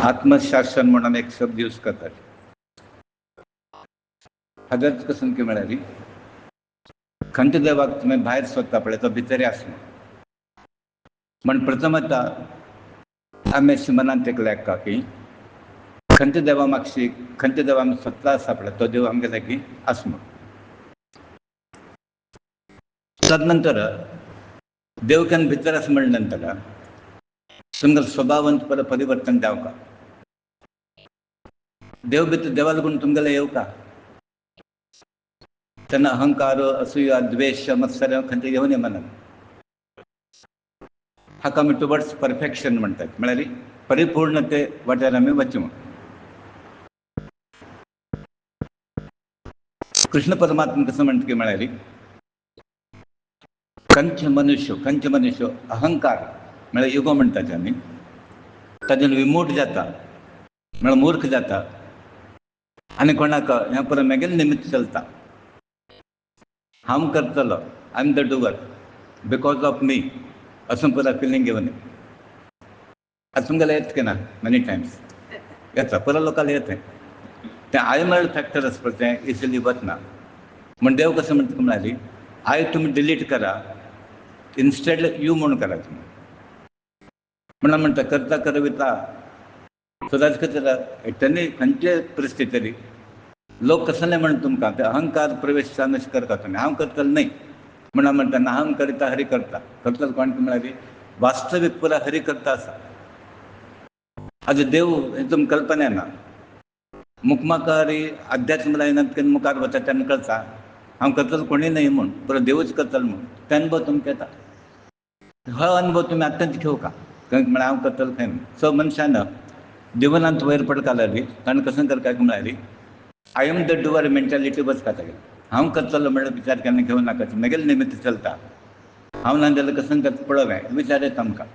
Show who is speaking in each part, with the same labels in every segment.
Speaker 1: आत्मशासन म्हणून एक शब्द यूज करतात. हाजर कसं की मिळाली खंत देवाक तुम्ही भायर सोदता पळय तो भितर आसलो म्हण प्रथमतः आम्ही मनात एक लेखा की खंत देवा मागशी खंत देवा आमी सोदता आसा पळय तो देव आमगे लागीं आसलो. तदनंतर देव केन्ना भितर आसा म्हणल्या नंतर तुमकां स्वभावांत परिवर्तन जावका. देव भितर देवा लागून तुमगेले येवका तेन्ना अहंकार असूया द्वेष मत्सर खंय येवन मनात हाका आमी टुवर्ड्स परफेक्शन म्हणटात म्हळ्यार परिपूर्णते वाट्यार आमी वचूं. कृष्ण परमात्मा कसं म्हणटा की म्हळ्यार खंयचे मनुष्य अहंकार म्हळ्यार युगो म्हणटात आमी ताजेर विमूट जाता म्हळ्यार मूर्ख जाता आनी कोणाक ह्या पुरो मेगेल निमित्त चलता. हांव करतलो I am the Dooars because of me असं पुरा फिलिंग घेवन आता तुमगेला येत की ना मेनी टायम्स येता पुरा लोकांना येते ते आय म्हळ्यार फॅक्टर आसता तें इजिली वतना म्हण देव कसं म्हणटा म्हणाली आय तुम्ही डिलीट करा इन्स्टेड यू म्हणून करा तुम्ही म्हणून म्हणटा करता करविता सदांच कितें त्यांनी खंयचे परिस्थिती लोक कसले म्हण तुमकां ते अहंकार प्रवेश नश करता तुमी हांव करतलो न्ही म्हणून म्हणटा नाहम करिता हरी करता करतलो कोण म्हळ्यार वास्तवीक पुरा हरी करता आसा. आज देव हे तुमकां कल्पना ना मुखमाकारी अध्यात्म लायनात केन्ना मुखार वता तेन्ना कळटा हांव करतलो कोणी न्ही म्हूण पुरो देवूच करतलो म्हूण ते अनुभव तुमकां येता. हो अनुभव तुमी आत्तांच घेवका म्हळ्यार हांव करतलो खंय सो मनशान जिवनांत वयर पडका लागली ताणें कसं करता म्हळ्यार I am the Dooars mentality बसता तागे हांव करतलो म्हणल्यार विचार केन्ना घेवं नाका मेगेल निमित्त चलता. हांव ना जाल्यार कसं करता पळोवं विचार येता आमकां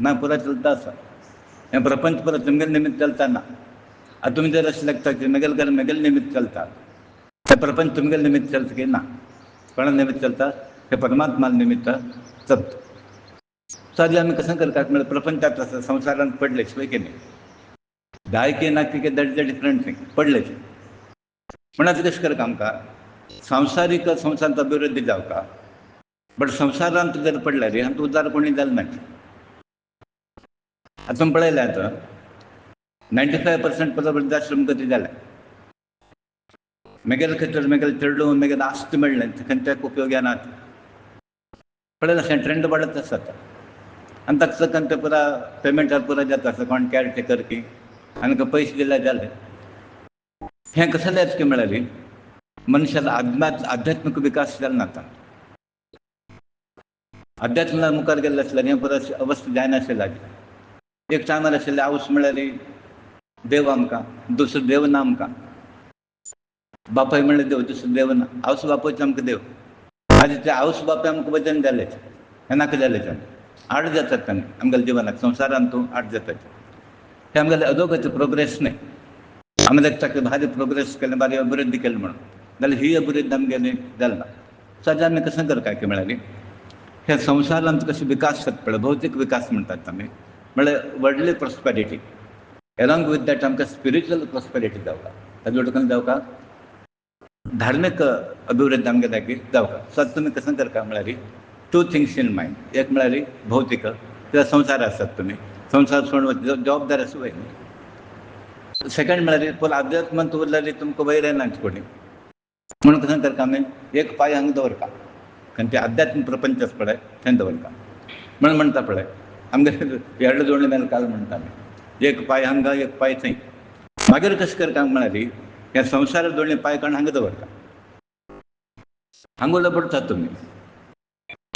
Speaker 1: ना पुरा चलता आसा हें प्रपंच पुरो तुमगेल निमित्त चलता ना. आतां तुमी जर अशें लागता की मेगेल निमित्त चलता ते प्रपंच तुमगेल निमित्त चलता की ना कोणा निमित्त चलता हे परमात्मा निमित्त चलता. सो आमी कसं करतात म्हळ्यार प्रपंचांत आसा संवसारांत पडलेच पळय की न्ही दायके नाके की that is a different thing पडलेच म्हण आतां कशें करता आमकां सांसारीक संवसारांत अभिवृद्धी जावका बट संवसारांत जर पडल्यार हातूंत उद्दार कोणी जालें ना. आतां तुमी पळयलें आतां 95% पुरो वृद्धाश्रम गती जाल्या मेगेल खंयतर मेगेल चेडूं मेगेल आस्त मेळ्ळें खंयच्याक उपयोगी नात पळयलें अशें ट्रेंड वाडत आसा आनी ताका सकन ते पुरा पेमेंटार पुरा जाता आसा कोण कॅर टेकर की आनी पयशे दिल्यार जालें. हें कसलें येता की म्हळ्यार मनशाचो आध्यात्मीक विकास जालो नाता. अध्यात्माक मुखार गेल्ले आसल्यार हें पुरो अवस्था जायनाशिल्ली. एक टायमार आशिल्लें आवस म्हळ्यार देव आमकां दुसरो देव ना आमकां बापाय म्हणल्यार देव दुसरो देव ना आवस बापूच आमकां देव आनी ते आवस बापूय आमकां वचन जालेच हें नाका जालें आड जातात तांकां आमगेल्या जिवनाक संवसारांत तूं आड जातात हे आमगेलें अधोगती प्रोग्रेस न्ही. आमी देखता की भारी प्रोग्रेस केलें भारी अभिवृद्धी केली म्हणून जाल्यार ही अभिवृद्धी आमगेली जाली ना. सो आतां आमी कशें करता की म्हळ्यार हे संवसारांत कशें विकास जाता पळय भौतीक विकास म्हणटात आमी म्हळ्यार वर्ल्डली प्रॉस्पेरिटी एलॉंग वीथ दॅट आमकां स्पिरिच्युअल प्रॉस्पेरिटी जावका ताजे वटकून जावका धार्मीक अभिवृद्धी आमगे लागीं जावका. सो आतां तुमी कशें करता म्हळ्यार 2 थिंग्स इन मायंड एक म्हळ्यार भौतीक किंवां संवसार आसात तुमी संवसार सोडून जबाबदार आसा पळय सेकंड म्हळ्यार पूण अध्यात्मांत उरल्यार तुमकां वयर येनात कोणी म्हणून कशें करता आमी एक पांय हांगा दवरता आनी ते अध्यात्म प्रपंच आसा पळय थंय दवरता म्हणून म्हणटा पळय आमगे हेड जोडले मेल काल म्हणटा आमी एक पांय हांगा एक पांय थंय मागीर कशें करता म्हळ्यार हे संवसार दोळ्ळे पांय काडून हांगा दवरता हांगा उरलो पडटात तुमी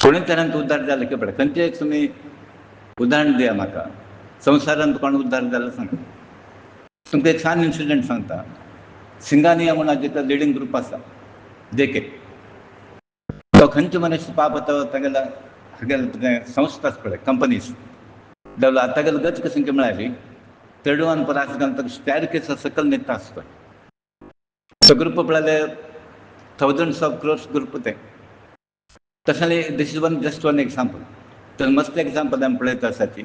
Speaker 1: कोणी तरांत उद्दार जालें की पळय खंयचें एक तुमी उदाहरण दिया म्हाका संवसारांत कोण उद्दार जालो सांगा. तुमकां एक सान इन्सिडंट सांगता सिंगानिया म्हणून हाजे लिडींग ग्रूप आसा देके तो खंयचे मनीस पाप वता तागेला हागेले संस्था आसा पळय कंपनीज जाल्यार तागेले गत कशें की म्हळ्यार चेडवान परास घालून ताका स्टॅर केस सकयल न्हिदता आसता तो ग्रूप पळयल्यार थावजंड्स ऑफ क्रोर्स ग्रूप ते तशें this is one just one example तर मस्त एग्जाम्पल आमी पळयता आसा ती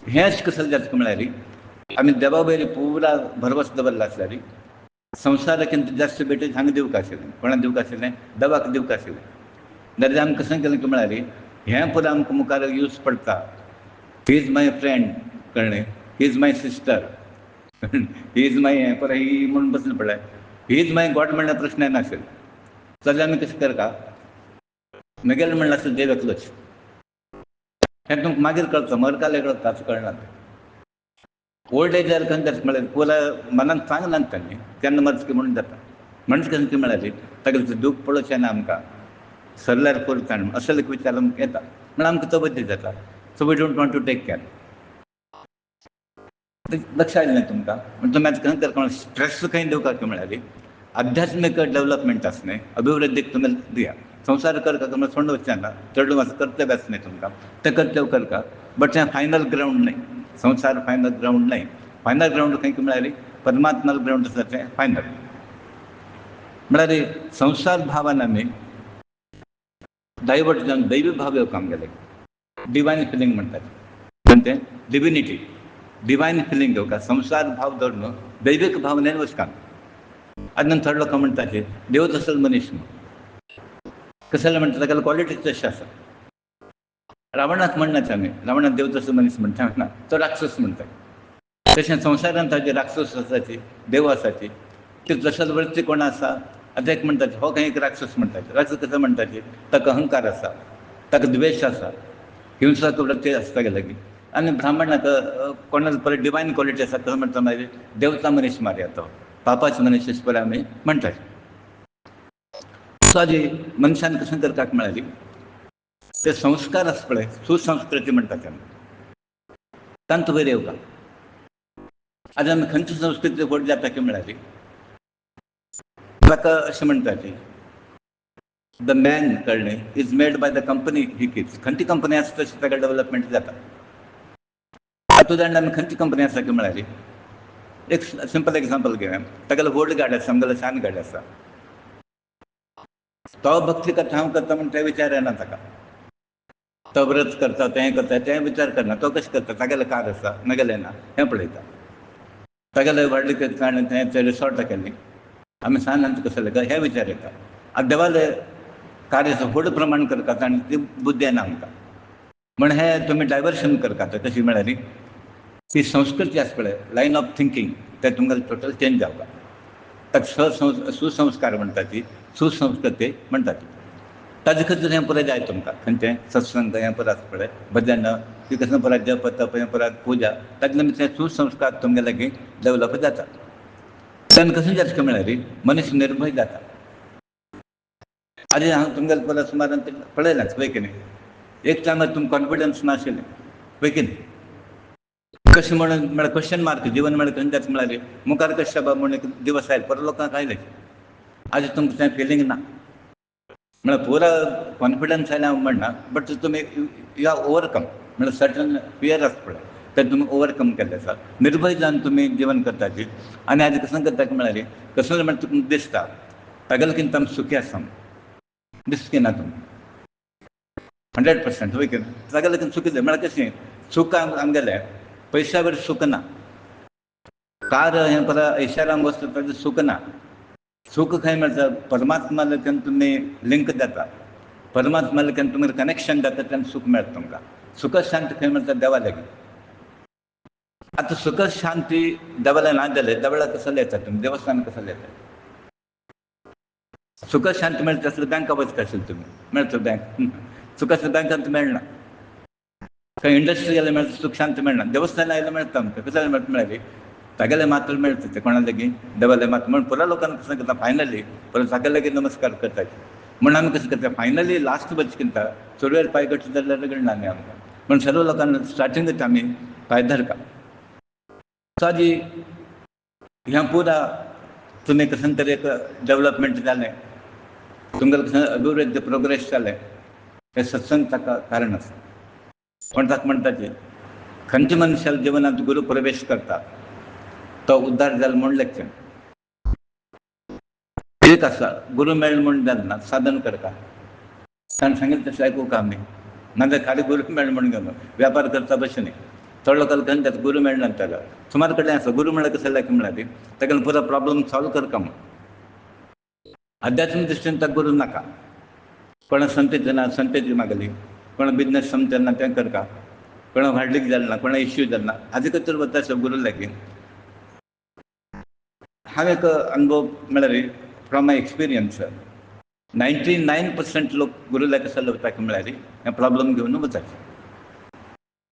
Speaker 1: हेंच कसलें जाता म्हळ्यार आमी देवा वयली पुरा भरवस दवरला आसल्यार संवसाराकिंत जास्त भेटेत हांगा दिवंक आशिल्लें. कोणाक दिवंक आशिल्लें? देवाक दिवंक आशिल्लें. जाल्यार आमी कशें केलें की म्हळ्यार हें पुरो आमकां मुखार यूज पडटा. ही इज माय फ्रेंड, कळ्ळें, he is my sister, he is my हें पळय ही म्हणून बसलें पळय, ही इज माय गॉड म्हणल्यार प्रश्न नाशिल्लो. जाल्यार आमी कशें करता, म्हगेलें म्हणल्यार आसता देव एकलोच. हें तुमकां मागीर कळटा, मरताले कळटा, ताचो कळना. ओल्ड एजार खंय जाता म्हळ्यार पुरा मनान सांगनात तांणी केन्ना मरतलें म्हणून जाता. म्हणजे कशें म्हळ्यार ताका दूख पडोवचें ना आमकां, सरल्यार पुरो ताण असले विचार आमकां येता. म्हळ्यार आमकां तो बद्दल जाता. So we don't want to take care. लक्ष आयलें न्ही तुमकां? म्हणजे तुमी आतां खंय करता स्ट्रेस खंय दिवपाक म्हळ्यार आध्यात्मिक डेव्हलपमेंट आसा न्ही, अभिवृद्धीक तुमी दिया. संवसार करता तुमकां सोडून वचचें ना, चड वच कर्तव्य आसा न्ही तुमकां, तें कर्तव्य करता. बट तें फायनल ग्रावंड न्ही. संवसार फायनल ग्रावंड न्ही. फायनल ग्रावंड खंय म्हळ्यार परमात्मा ग्रावंड आसा तें फायनल. म्हळ्यार संवसार भावान आमी डायवर्ट जावन दैवी भाव येवपाक गेले. डिवायन फिलींग म्हणटात. म्हणजे डिविनिटी, डिवायन फिलींग येवका, संवसार भाव धरून दैवीक भावनेन वचपाक. आनी थोडे लोक म्हणटा की देव तसलो मनीस म्हणून. कसले म्हणटा ताका क्वॉलिटी तशी आसा. रावणाक म्हणनात आमी, रावणाक देव तसलो मनीस म्हणटा ना, तो राक्षस म्हणटा. तशें संवसारांत ताजे राक्षस आसाची, देव आसाची. ते जशे वृत्ती कोण आसा, आतां एक म्हणटात हो खंय एक राक्षस म्हणटात. राक्षस कसो म्हणटात, ताका अहंकार आसा, ताका द्वेश आसा, हिंसक वृत्ती आसा तागे लागीं. आनी ब्राह्मणाक कोणाक परत डिवायन क्वॉलिटी आसा कसो म्हणटा मागीर देवता मनीस मारया तो, पापाचो मनीस अशें पळय आमी म्हणटात. सो हाजी मनशान कशें करपाक म्हळ्यार ते संस्कार आसा पळय, सुसंस्कृती म्हणटात आमी, तांत वयर येवका. आतां आमी खंयची संस्कृती व्हड जाता की म्हळ्यार ताका अशें म्हणटात द मॅन, कळ्ळें, is made by the company he keeps. खंयची कंपनी आसा तशी ताका डेव्हलपमेंट जाता. तातूंत आमी खंयची कंपनी आसा की म्हळ्यार एक सिंपल एग्जांपल घेवया. तागेलो व्हड गाडी आसा, आमगेलो ल्हान गाडी आसा. तो भक्ती करता, हांव करता म्हण ते विचार येना ताका. तो व्रत करता, तें करता, तें विचार करना. तो कशें करता, तागेलो कार आसा, म्हगेलें ना, हें पळयता. तागेलें व्हडलें थंय रिसॉर्टां केल्लीं, आमी सांग कसलें काय हे विचार येता. आतां देवालें कार्य व्हड प्रमाण करता आनी ती बुद्धी येना आमकां. म्हण हें तुमी डायवर्शन करतात. कशी म्हळ्यार ती संस्कृती आसा पळय, लायन ऑफ थिंकींग, तें तुमकां टोटल चेंज जावपाक. ताका सुसंस्कार म्हणटा ती, सुसंस्कृती म्हणटा ती. ताजे खातीर हें पुराय जाय तुमकां. खंयचें सत्संग हें पुरो आसा पळय, भजन, ती कसं पुराय जप तप हें पुराय पुजा, ताजे निमित्त सुसंस्कार तुमगे लागीं डेवलप जाता. तेन्ना कशें जाता म्हळ्यार मनीस निर्भय जाता. आनी हांव तुमगेले परत सुमारान पळयलां पळय की न्ही, एक टायमार तुमकां कॉन्फिडन्स नाशिल्लें पळय की न्ही. कशें म्हणून म्हळ्यार क्वेश्चन मार्क जीवन म्हळ्यार खंय जाता म्हळ्यार मुखार कशें बाबा म्हण एक दिवस आयले परत लोकांक आयले. आज तुमकां तें फिलींग ना. म्हळ्यार पुरो कॉन्फिडन्स आयला हांव म्हणना, बट तुमी यू आर ओवरकम. म्हळ्यार सर्टन फियर आसता पळय, तें तुमी ओवरकम केल्लें आसा. निर्भय जावन तुमी जिवन करतात. आनी आज कसं करता म्हळ्यार कसलें म्हळ्यार तुमकां दिसता तागे लागीं आमी सुखी आसा दिसची ना तुमकां 100%. वय की तागे लागीं सुखी जाय म्हळ्यार कशें सूख आमगेलें पयशा वयर सूख ना. कार हें पळय ऐशाराम वस्त ताजें सूख ना. सूख खंय मेळटा, परमात्मा लागीं तुमी लिंक जाता, परमात्मा लागीं तुमी कनेक्शन जाता, तेन्ना सूख मेळटा तुमकां. सुख शांती खंय मेळटा, देवा लागीं. आतां सुख शांती देवाला ना जालें, देवळां कसले येता तुमी, देवस्थान कसले येता. सुख शांती मेळटा आसल्यार बँका वचता आशिल्ले तुमी, मेळटा बँक. सुख बँकांत मेळना. खंय इंडस्ट्री गेल्यार मेळटा, सुख शांती मेळना. देवस्थान आयल्यार मेळटा आमकां. कसले मेळटा म्हळ्यार तागेले मात्र मेळटा ते कोणा लागीं, देवाले मात्र. म्हण पुरो लोकांक कसं करता फायनली परत तागे लागीं नमस्कार करतात. म्हण आमी कशें करता फायनली लास्ट वचकिंता चडवेर पांय कट्ट जाल्यार रगडना न्ही आमकां. म्हण सर्व लोकांक स्टार्टिंगूच आमी पांय धरता. सो हाजी ह्या पुरा तुमी कसं तरी एक डेव्हलपमेंट जालें, तुमगेलें कसं अभिवृद्धी प्रोग्रेस जालें, हें सत्संग ताका कारण आसा. पण ताका म्हणटा की खंयच्या मनशाच्या जिवनांत गुरू प्रवेश करता तो उद्धार जालो म्हूण लेखचें. एक आसा गुरू मेळ्ळो म्हूण जालना, साधन करता. ताणें सांगिल्लें तशें आयकूंक आमी नाजाल्यार खाली गुरू मेळ्ळो म्हूण गेलो व्यापार करता तशें न्ही. थोडे लोकांना म्हणतात गुरु मेळना त्याला सुमार कडेन आसा गुरु मेळ्ळा कसं लायक म्हळ्यार ताका पुरो प्रॉब्लेम सॉल्व करता म्हण अध्यात्मिक दृश्टीन ताका गुरू नाका कोणा संतेत ना संतेची मागली कोणा बिझनेस समजना तें करता कोणा व्हडलीक जालना कोणा इश्यू जालना हाजे खातीर वता गुरू लागीं हांवें एक अनुभव म्हळ्यार फ्रॉम माय एक्सपिरियन्स 99% लोक गुरू लागीं कसं वता म्हळ्यार हें प्रॉब्लम घेवन वतात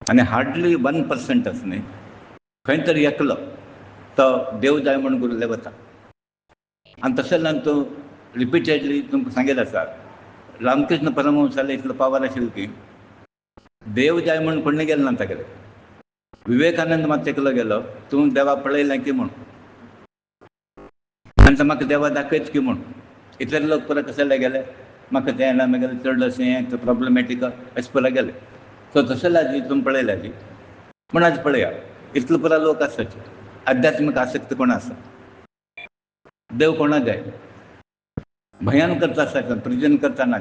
Speaker 1: आनी हार्डली 1% आसा न्ही खंय तरी एकलो तो देव जाय म्हणून गुरू लागीं वता आनी तशें जावन तूं रिपिटेडली तुमकां सांगेल आसा रामकृष्ण परमहंसाले इतलो पावर आशिल्लो की देव जाय म्हणून कोणी गेलो ना तागेले विवेकानंद मात एकलो गेलो तूं देवा पळयलें की म्हूण आनी म्हाका देवा दाखयच की म्हूण इतले लोक परत कशें गेले म्हाका तें येना मागीर चड अशें हें प्रॉब्लेमॅटीक अशें परत गेले सो तशें लाजी तुमी पळयल्याची पूण आज पळया इतलो पुरा लोक आसात आध्यात्मीक आसक्त कोण आसा देव कोणा जाय भयान करता आसा प्रिजन करता ना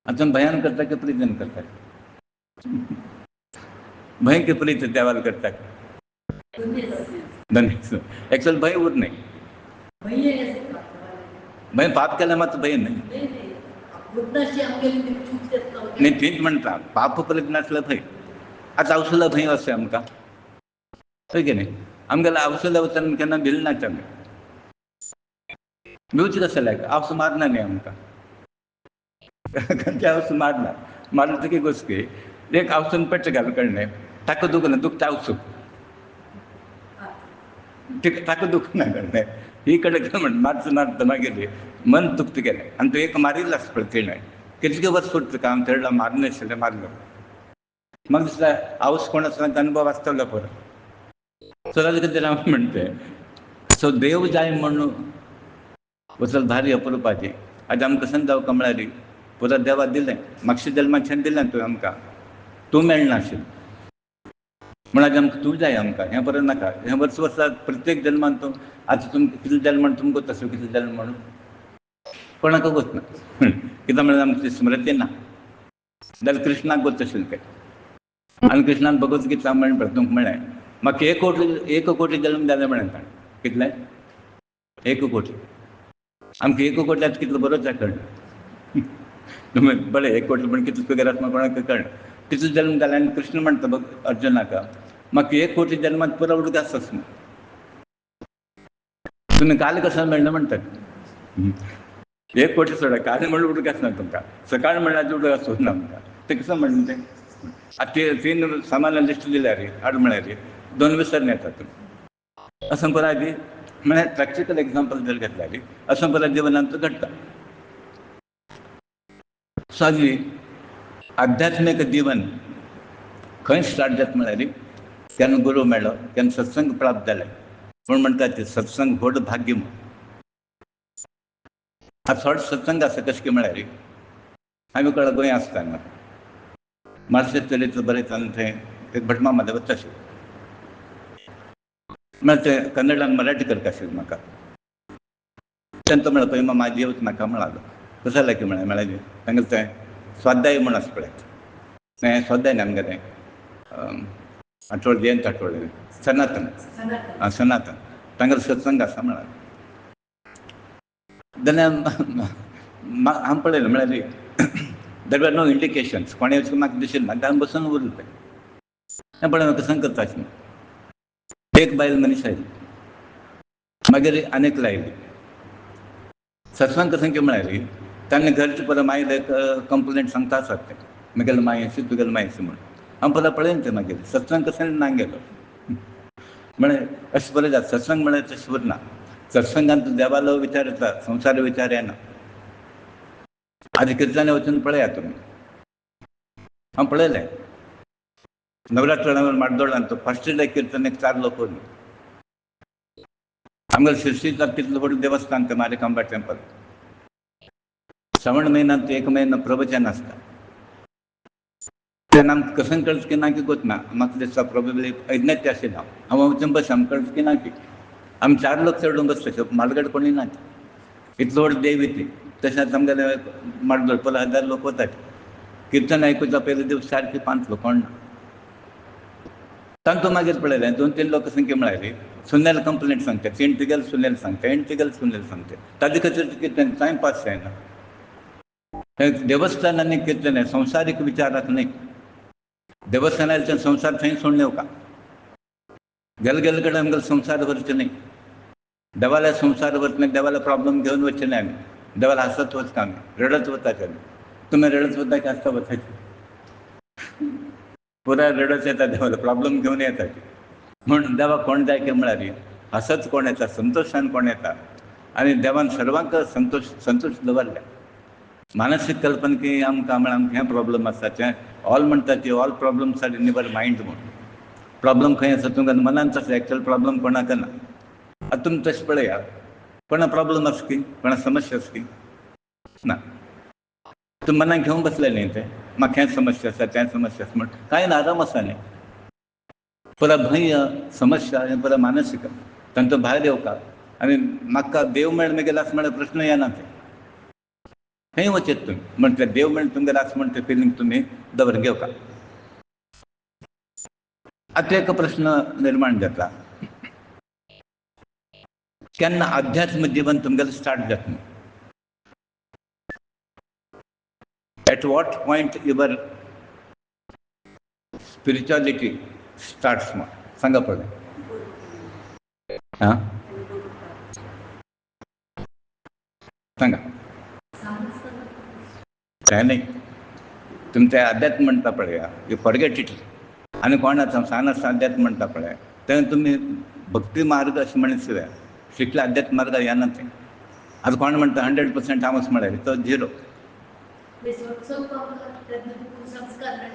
Speaker 1: आतां भयान करता की प्रिजन करता भय की प्रीत देवाल करता एक्चुअल भय उरना भय पाप केल्या मात भय न्ही तीच म्हणटा पाप करीत नासलं भय आतां आवसुला भंय आसा आमकां हय की न्ही आमगेल्या आवसुल्या वचून केन्ना भिल नात आमी भिवची कशें लायक आवस मारना न्ही आमकां खंयचे आवस मारना मारले तरी गोश्टी एक आवसून पेट्ट घाल कळ्ळें ताका दुखना दुखता आवसूक ताका दुखना कळ्ळें ही कडेन म्हण मारता मारता मागीर मन दुखता गेलें आनी तूं एक मारिल्लो आसा पळय तिणें कितके वर्स फुटता काम तेडला मारना आशिल्लें मारलो म्हाका दिसता आवस कोण आसता अनुभव आसतलो पळय सो ताजे खातीर हांव म्हणटा सो देव जाय म्हणून वचल भारी अपुरपाची आज आमकां संद जावं कमळारी पुरो देवा दिलें मागच्या जल्माच्यान दिलें तुवें आमकां तूं मेळना आशिल्लें म्हण आज आमकां तूं जाय आमकां हें बरें नाका हें वर्स वर्सा प्रत्येक जल्मान तूं आतां तुमकां कितले जल्मान तुमकां गोत आसलो कितले जल्म म्हणून कोणाक गोत ना कित्याक म्हळ्यार आमची स्मृती ना जाल्यार कृष्णाक गोत आशिल्लें तें आनी कृष्णान भगवतगीता म्हणून पळय तुमकां म्हळें म्हाका 1 कोटी जल्म जाले म्हळें ताणें कितले 1 कोटी आमकां 1 कोटी आतां कितलो बरोच जाय कळ्ळें तुमी बरें 1 कोटी म्हण कितले फिगर आसा कोणाक कळ्ळें कितले जल्म जाले आनी कृष्ण म्हणटा बघ अर्जुनाका म्हाका 1 कोटी जल्मात पुरो उडगास आसा तुमी काल कसो मेळना म्हणटात 1 कोटी सोडा काल म्हणून उडगास ना तुमकां सकाळ म्हणल्यार उडगास सोदना आमकां तें कसो म्हणलें तें आतां 3 सामान लिस्ट दिल्यार हाड म्हळ्यार 2 विसरून येता तुमी असं पुराय बी म्हळ्यार प्रॅक्टिकल एग्जाम्पल जर घेतल्यार असं पुराय जिवनांत घडटा साजी आध्यात्मीक जीवन खंय स्टार्ट जाता म्हळ्यार केन्ना गुरू मेळ्ळो केन्ना सत्संग प्राप्त जालें पूण म्हणटा ते सत्संग व्हड भाग्य म्हूण आतां थोडे सत्संग आसा कशें म्हळ्यार हांवें कळ्ळें गोंय आसतना मार्शें चलयतलो बरें जावन थंय एक भटमा म्हाका वता आशिल्लो म्हळ्यार ते कन्नडान मराठी करता आशिल्लो म्हाका तेन्ना तो म्हळ्यार पळय म्हाजी येवच नाका म्हणालो कसो जालें की म्हळ्यार तांगेलें तें स्वाध्याय म्हूण आसा पळय तें स्वाध्याय न्ही आमगेलें आठवडे जयंत आठवडे सनातन सनातन तांगेलो सत्संग आसा म्हळ्यार जाल्यार हांवें पळयलें म्हळ्यार देर वर नो इंडिकेशन्स कोणें वचून म्हाका दिशिल्लें म्हाका हांवें बसून उरलें हें पळय म्हाका सांग करता आशिल्लें एक बायल मनीस आयली मागीर आनीक लायली सत्संग कसं म्हळ्यार ताणें घरचे परत मागीर एक कंप्लेंट सांगता आसात ते म्हगेलो माय अशी तुगेलो माय अशी म्हणून हांव परत पळयलें तें मागीर सत्संग कसं ना गेलो म्हळ्यार अशें बरें जाता सत्संग म्हळ्यार तशें उरना सत्संगांत देवालो विचार येता संवसार विचार येना आधी किर्तनां वचून पळया तुमी हांव पळयलें नवरात्रां माड्डोळांत तो फस्ट डे किर्तनेक 4 लोक उरले आमगेले शिर्सीचा कितलो व्हड देवस्थान तें मारिकांबा टेंपल श्रावण म्हयन्यांत 1 म्हयनो प्रवचन आसता तेन्ना आमकां कसं कळच की ना की गोत ना म्हाका दिसता प्रोबेबली अज्ञात आशिल्लो हांव वचून बसता आमकां कळच की ना की आमी 4 लोक चडून बसता मालगड कोणी ना इतलो व्हड देवी ती तशेंच आमगेले माड्डोळ पळय 1000 लोक वतात किर्तन आयकुचा पयले दीस 4 ते 5 लोक कोण ना तांतू मागीर पळयलें 2-3 लोकसंख्या मेळ्ळी सुनेल कंप्लेंट सांगता इंटिगल सुनेल सांगता इंटिगल सुनेल सांगता ताजे खातीर कितें टायमपास जायना. देवस्थानांनी कितले न्ही संवसारीक विचाराक न्ही देवस्थानाचे संसार थंय सोडून का गेले कडेन आमकां संसार व्हरचे न्ही देवाला संसार वतले देवाला प्रॉब्लेम घेवन वचचे न्ही आमी देवाला हसत वचता आमी रडत वताचे तुमी रडत वता की हसता वताचे पुराय रडत येता देवाला प्रॉब्लेम घेवन येता म्हण देवा कोण जाय की म्हळ्यार हसत कोण येता संतोशान कोण येता आनी देवान सर्वांक संतोश दवरल्या. मानसीक कल्पना की आमकां म्हळ्यार आमकां हें प्रॉब्लम आसा तें ऑल म्हणटा ती all problems are in your mind म्हणून प्रॉब्लम खंय आसा तुमकां मनांत आसा एक्चुअल प्रॉब्लम कोणाक ना. आतां तुमी तशें पळया कोणा प्रॉब्लम आसा की कोणा समस्या आसा की ना तुमी मनाक घेवन बसले न्ही ते म्हाका हें समस्या आसा तें समस्या आसा म्हण कांय ना आराम आसा न्ही पुरा भंय समस्या हें पुरा मानसीक तांचो भायर येवका आनी म्हाका देव मेळना गेला आसा म्हळ्यार प्रश्न येना ते खंय वचत तुमी म्हण ते देव मेळना तुमगेर आसा म्हण ते फिलींग तुमी दवर घेवका. आतां एक प्रश्न निर्माण जाता केन्ना अध्यात्म जीवन तुमगेलें स्टार्ट जाता at what point your spirituality starts म्हण सांगा पळय. हां सांगा काय नाही तुमी ते अध्यात्म म्हणटा पळया यू फॉरगेट इट आनी कोण आतां सान आसा अध्यात्म म्हणटा पळय तें तुमी भक्ती मार्ग अशें म्हणून शिकले अध्यात्म मार्ग येना तें आतां कोण म्हणटा 100% हांव अशें म्हळ्यार तो झिरो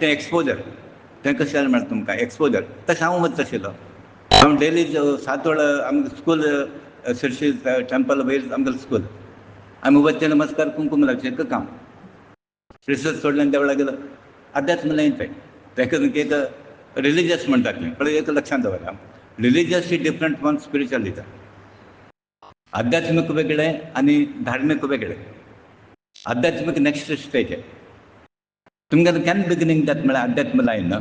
Speaker 1: तें एक्सपोजर तें कशें म्हळ्यार तुमकां एक्सपोजर तशें हांव वचत आशिल्लो हांव डेली 7 वरां आमकां स्कूल शिर्शी टेंपल वयर आमकां स्कूल आमी वच्चे नमस्कार कुंकुम लावचे एक काम रिसर्च सोडल्यान देवळा गेलो अध्यात्म नाही तेका एक रिलिजियस म्हणटात पण एक लक्षात दवरा religious is different from spirituality आध्यात्मिक वेगळें आनी धार्मीक वेगळें आध्यात्मिक नेक्स्ट स्टेज आहे तुमकां केन्ना बिगिनींग जाता म्हळ्यार अध्यात्म लायन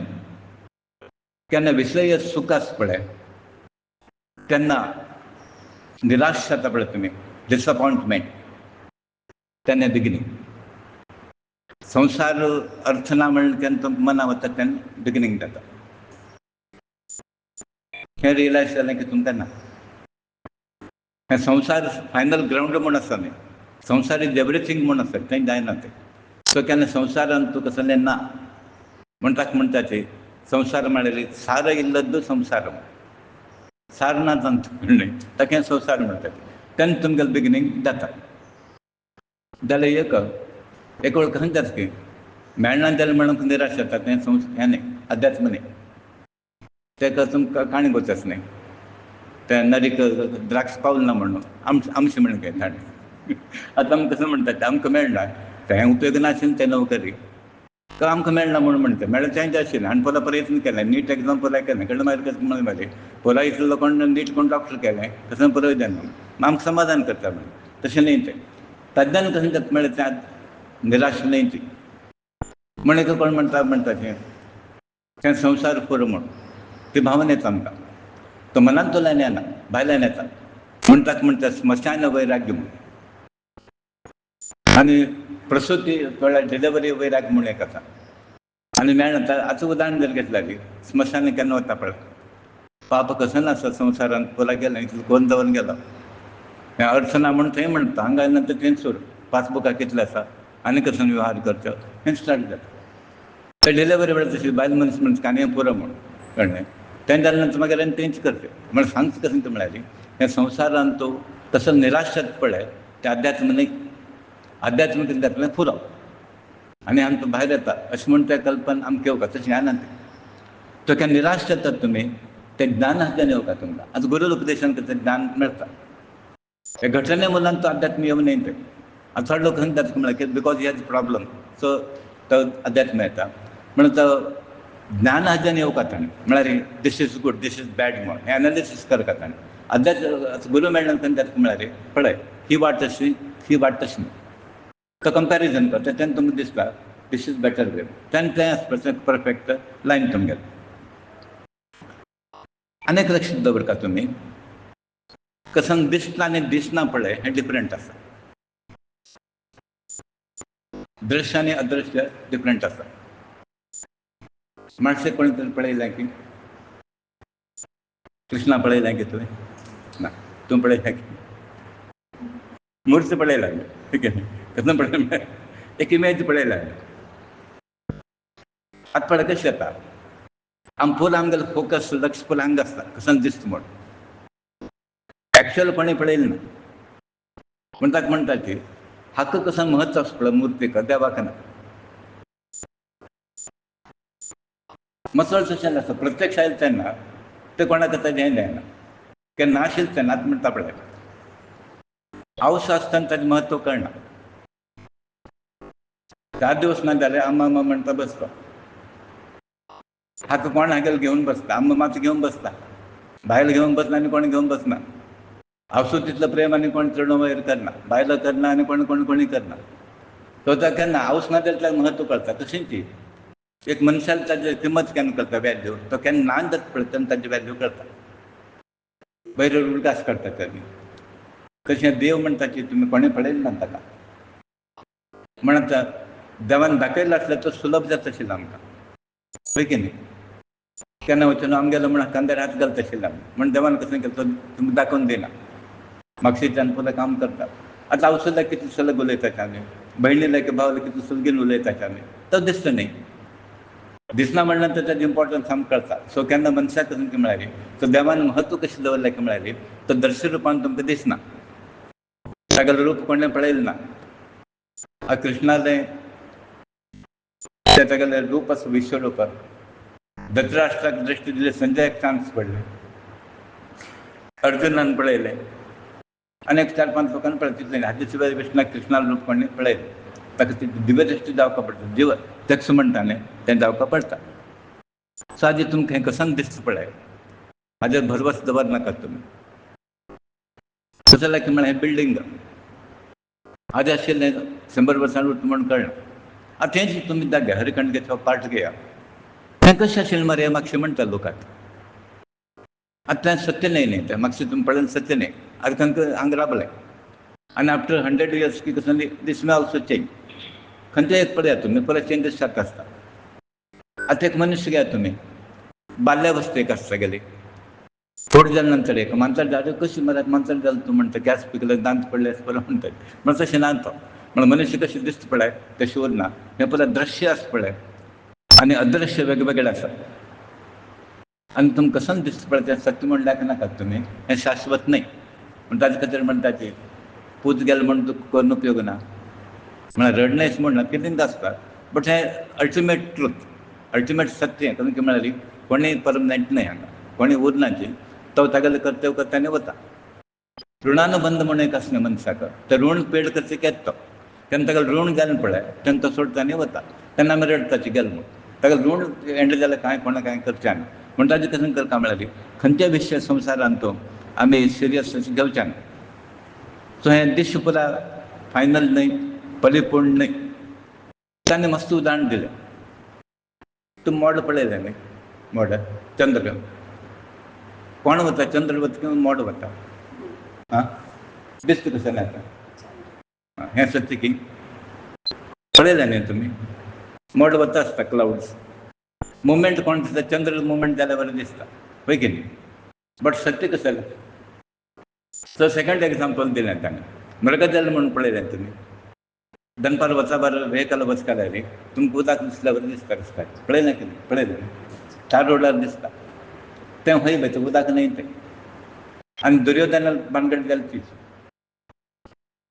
Speaker 1: केन्ना विशय सुख आसा पळय तेन्ना निराश जाता पळय तुमी डिसअपॉयंटमेंट तेन्ना बिगिनींग संसार अर्थ ना म्हणून केन्ना तुमकां मना वता तेन्ना बिगिनींग जाता हें रियलायज जालें की तुमकां ना हें संसार फायनल ग्रावंड म्हूण आसा न्ही संसार इज एवरीथींग म्हूण आसा थंय जायना तें सो केन्ना संवसारान तुका कसलें ना म्हणटा ते संवसार म्हळ्यार सार इल्लद्दो संवसार सार ना म्हणलें ताका संवसार म्हणटात तेन्ना तुमगेलें बिगिनींग जाता जाल्यार एक वेळ खंय जाता की मेळना जाल्यार म्हणून निराश जाता तें हें न्ही अध्यात्म न्ही तेका तुमकां काणी गोचस न्ही ते नरीक द्राक्ष पावल ना म्हणून आमशें म्हणून घे ताणें आतां आमकां कसं म्हणटात आमकां मेळना तें उपयोग नाशिल्लें तें नोकरी तो आमकां मेळना म्हणून म्हणटा मेळ्ळें तें जाय आशिल्लें आनी परत प्रयत्न केलें नीट एग्जाम पुराय केलें कळ्ळें मागीर कशें म्हणून मागीर पुराय इतलो कोण नीट कोण डॉक्टर केलें कसं पुराय जालें आमकां समाधान करता म्हणून तशें न्ही तें तज्ञान कशें जाता मेळ्ळें तें निराश न्ही ती म्हणून कोण म्हणटा तें संवसार पुरो म्हूण ती भावना येता आमकां तो मनांत तोल्यान येना भायल्यान येता म्हणटा स्मशान वैराग्य म्हूण आनी प्रसूती थोड्या डिलिव्हरी वैराग्य म्हूण एक आसा आनी मेळना आतां उदाहरण जर घेतल्यार स्मशान केन्ना वता पळय पाप कसो नासता संवसारान पुराय गेलें इतलो कोण दवरून गेलो हें अर्थ ना म्हणून थंय म्हणटा हांगा नंतर थंय सूर पासबुकां कितले आसा आनी कसो वेव्हार करचो हें स्टार्ट जाता ते डिलिव्हरी वेळार तशी बायल मनीस म्हणटा आनी हें पुरो म्हूण कळ्ळें तें जालें नंतर मागीर आनी तेंच करचें म्हळ्यार सांगता कशें म्हळ्यार हें संवसारान तूं कसो निराश जाता पळय तें अध्यात्म न्ही अध्यात्म कितें जातलें पुरो आनी आमकां भायर येता अशें म्हूण तें कल्पना आमकां येवका तशें येना तें तो केन्ना निराश जातात तुमी तें ज्ञान हातून येवका तुमकां आतां गुरू उपदेशान तें ज्ञान मेळटा हे घटने मुलांत तो अध्यात्म येवन न्ही तें आतां चड लोक म्हणटात म्हळ्यार because he has problem so तो अध्यात्म येता म्हणून तो ज्ञान हातून येवका ताणें म्हळ्यार this is good this is bad म्हूण हें एनालिसीस करता ताणें अध्यात्म गुरू मेळना तेन्ना म्हळ्यार पळय ही वाट अशी ही वाट तशी तो कंपेरिजन करता तेन्ना तुमकां दिसता दीस इज बेटर वे तेन्ना तें परफेक्ट लायन तुमगेलें अनेक लक्षात दवर का तुम्ही कसं दिसता आणि दिसना पळय हे डिफरंट आसा. दृश्य आणि अदृश्य डिफरंट आसा. माणसे कोणी तरी पळयलें की कृष्णा पळयलें की तुवें ना तूं पळयलें की मूर्त पळयला ठीक आहे कसं पळयलें एक इमेज पळयला आतां पळय कशें जाता आम फूल आमगेलो फोकस लक्ष फूल हांगा आसता कसं दिसता म्हूण एक्चुअल कोणी पळयलें ना पूण ताका म्हणटा की हाका कसं महत्व आसा पळय मुर्तीक देवाक ना. मसळ तशें आसा प्रत्यक्ष आयले तेन्ना ते कोणाक ताजें हें जायना केन्ना नाशिल्लें तेन्ना आतां म्हणटा पळय हावस आसतना ताजें महत्व कळना. 4 दिवस ना जाल्यार अम्मा अम्मा म्हणटा बसता हाका कोण हागेलो घेवन बसता अम्मा मात घेवन बसता बायल घेवन बसना आनी कोण घेवन बसना. हावसूं तितलो प्रेम आनी कोण चड वयर करना बायलो करना आनी कोण कोण कोणी करना. तो ताका केन्ना हावस ना जाल्यार ताका महत्व कळटा तशींच ती एक मनशाला ताजी किंमत केन्ना कळटा वॅल्यू तो केन्ना ल्हान जाता पळय तेन्ना ताजी वॅल्यू कळटा. वयर उडकास करता ताजी तशें देव म्हणटा की तुमी कोणें पळयलें ना ताका म्हणत देवान दाखयलो आसल्यार तो सुलभ जाता आशिल्लो आमकां पळय की न्ही. केन्ना वचून आमगेलो म्हण खांद्यार हात घालता आशिल्लो म्हण देवान कसं केलो तो तुमकां दाखोवन दिना म्हापशेंच्यान पयलें काम करता. आतां हांव सुद्दां कितले सलग उलयता आमी भयणी की भावले कितले सुलगीन उलयता आमी तो दिसता न्ही दिसना म्हणल्यार ताजें इम्पॉर्टन्स आमकां कळटा. सो केन्ना मनशाक तुमकां म्हळ्यारी तो देवान म्हत्व कशें दवरलें की म्हळ्यारी तो दर्शन रुपान तुमकां दिसना तागेलें रूप कोणें पळयलें ना. कृष्णालें तागेलें रूप आसा विश्वरूप धृतराष्ट्राक दृश्टी दिली संजयाक चान्स पडले अर्जुनान पळयलें आनी 4-5 लोकांनी पळय तितलें हाचे शिवाय कृष्णाक कृष्णालें रूप कोणें पळयलें ताका ती दिव्य दृश्टी जावपाक पडटा जीव चक्ष म्हणटा न्ही तें जावपाक पडटा. सो आजी तुमकां हें कसन दिसता पळय हाजेर भरवस दवरनाकात तुमी. कसं जालें की म्हळ्यार हें बिल्डींग आदी आशिल्लें 100 वर्सां उरता म्हूण कळना. आतां तेंच तुमी जागे हरिकंडकेचो पार्ट घेया तें कशें आशिल्लें मरे म्हापशें म्हणटा लोक आतां तें सत्य न्ही तें म्हापशें तुमी पळयलें सत्य न्ही आतां तांकां आंग राबलें आनी आफ्टर 100 years की कसं दीस मे ऑल्सो चेंज खंयचें एक पळयात तुमी परत चेंजीस जाता आसता. आतां एक मनुश्य घेयात तुमी बाल्यावस्था एक आसता गेली थोडे जाले नंतर एक मांजर जाले कशी मरे मांजर जालें तूं म्हणटा गॅस पिकले दांत पडले बरं म्हणटा म्हण तशें ना तो म्हण मनुश्य कशें दिसता पळय तशें उरना हें परत दृश्य आसता पळय आनी अदृश्य वेगवेगळे आसा. आनी तुमकां कसन दिसता पळय तें सत्य म्हण लायक नाकात तुमी हें शाश्वत न्ही पूण ताजे खातीर म्हणटा की पूत गेलो म्हण तुका करून उपयोग ना म्हळ्यार रडणेस म्हण ना कितें आसता बट हें अल्टिमेट ट्रूथ अल्टिमेट सत्य कारण की म्हळ्यार कोणीय परमनंट न्ही हांगा कोणी उरनाची तो तागेलें कर्तव्य करता आनी वता. ऋणानुबंध म्हणून एक आसलें मनशाक तें ऋण पेड करचें केत तो तेन्ना ताका ऋण जालें पळय तेन्ना तो सोडता आनी वता तेन्ना आमी रडपाचें गेलो म्हूण ताका ऋण एंड जाल्यार कांय कोणाक कांय करचें ना म्हण ताजें कशें करता म्हळ्यार खंयच्या विशय संवसारांत तो आमी सिरियस अशें घेवचें ना. सो हें दिश्य पुरा फायनल न्ही परिपूर्ण न्ही. ताणें मस्त उदाहरण दिलें तुमी मोड पळयलें न्ही मोड चंद्र कोण वता चंद्र वता किंवा मोड वता आं दिसता कशें आतां हें सत्य की पळयलें न्ही तुमी मोड वता आसता क्लाउड्स मुवमेंट कोण दिसता चंद्र मुवमेंट जाल्यार बरें दिसता पळय की न्ही बट सत्य कशें जालें. सो सेकंड एग्जांपल दिलें ताणें मृग जल म्हणून पळयलें तुमी दनपार वचा बरें वेहिकल वचका न्ही तुमकां उदक दिसल्यार बरें दिसता दिसता पळयलें की न्ही पळयलें चार रोडार दिसता तें खंय वयता उदक न्ही तें आनी दुर्योधनान भानगड जाली तीच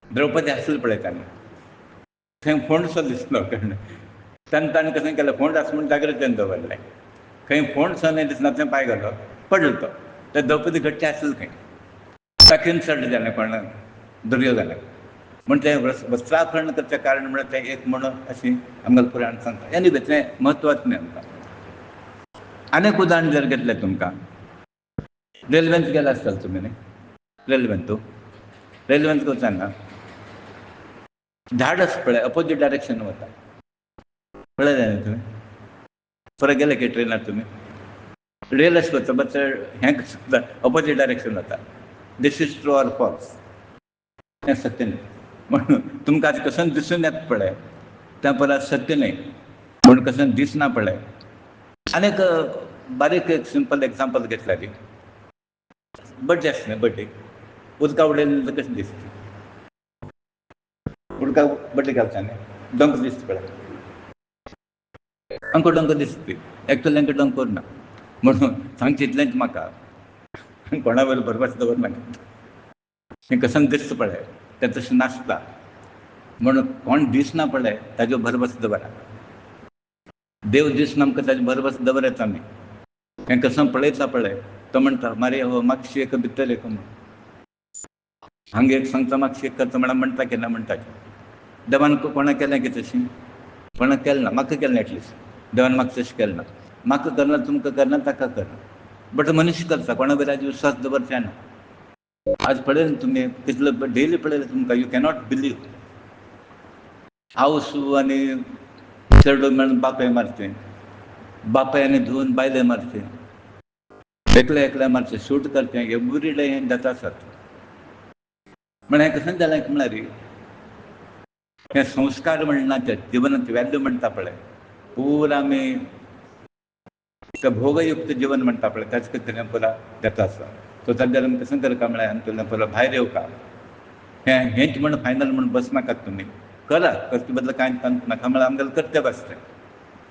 Speaker 1: द्रौपदी हांसली पळय ताणें थंय फोंडसो दिसलो तेन्ना ताणें कशें केलें फोंड आसा म्हूण जागृतेन दवरलें खंय फोंडसो न्ही दिसना थंय पांय घालो पडलो तो तें द्रौपदी घट्टी आसली खंय ताका इन्सल्ट जालें कोणाक दुर्योधनाक म्हण तें वस्त्रापहरण करचें कारण म्हळ्यार तें एक म्हणून अशी आमगेलें पुराण सांगता एनीवे तें म्हत्वाचें न्ही आमकां. आनीक उदाहरण जर घेतलें तुमकां रेल्वेंत गेला आसतले तुमी न्ही रेल्वेंत तूं रेल्वेंत वचना झाड आसा पळय अपोजीट डायरेक्शन वता पळयलें न्ही तुमी परत गेले की ट्रेनार तुमी रियलायज करता बट हें कशें जाता ऑपोजीट डायरेक्शन जाता. दिस इज ट्रू ऑर फॉल्स हें सत्य न्ही. म्हणून तुमकां आज कसं दिसून येता पळय तें परत सत्य न्ही पूण कसं दिसना पळय. आनीक बारीक एक सिंपल एग्जांपल घेतल्यार बड्डे आसता न्ही बड्डे उदका उडयलें कशें दिसता. उदकाक बड्डे घालता न्ही डंक दिसता पळय हांकां डंक दिसता एक्चुअली हांकां डंक करना म्हणून सांगचें इतलेंच म्हाका कोणा वयर बरपास दवरनाका. हें कसन दिसता पळय तें तशें नासता म्हणून कोण दिसना पळय ताजेर भरवस दवरा. देव दिसना आमकां ताजेर भरवस दवरता आमी. हें कसं पळयता पळय तो म्हणटा मारे हो मातशी एक भितर एक म्हूण हांगा एक सांगता मातशी एक करता म्हळ्यार म्हणटा केन्ना म्हणटा देवान कोणाक केलें की तशीं कोणाक केलें ना म्हाका केलें एटलिस्ट देवान म्हाका तशें केलें ना. म्हाका करना तुमकां करना ताका करना बट मनुश्य करता कोणा वयर आज विश्वास दवरचें ना. आज पळयलें तुमी कितलो डेली पळयलें तुमकां यू कॅनॉट बिलीव आवसू आनी चेडूं मेळून बापाय मारचें बापाय आनी धुवन बायलें मारचें एकल्या एकल्या मारचें शूट करचें एवरी डे हें जाता आसात. म्हण हें कशें जालें म्हळ्यार हे संस्कार म्हणना ते जिवनांत व्हॅल्यू म्हणटा पळय पुरा आमी भोगयुक्त जिवन म्हणटा पळय ताचे खातीर पुरा जाता आसा. सो ताजेर आमी कशें करता म्हळ्यार हातूंतल्यान पुरो भायर येवका. हेंच म्हण फायनल म्हण बसनाकात तुमी करा करचे बदल कांय नाका म्हळ्यार आमगेलें कर्तव्य आसता तें.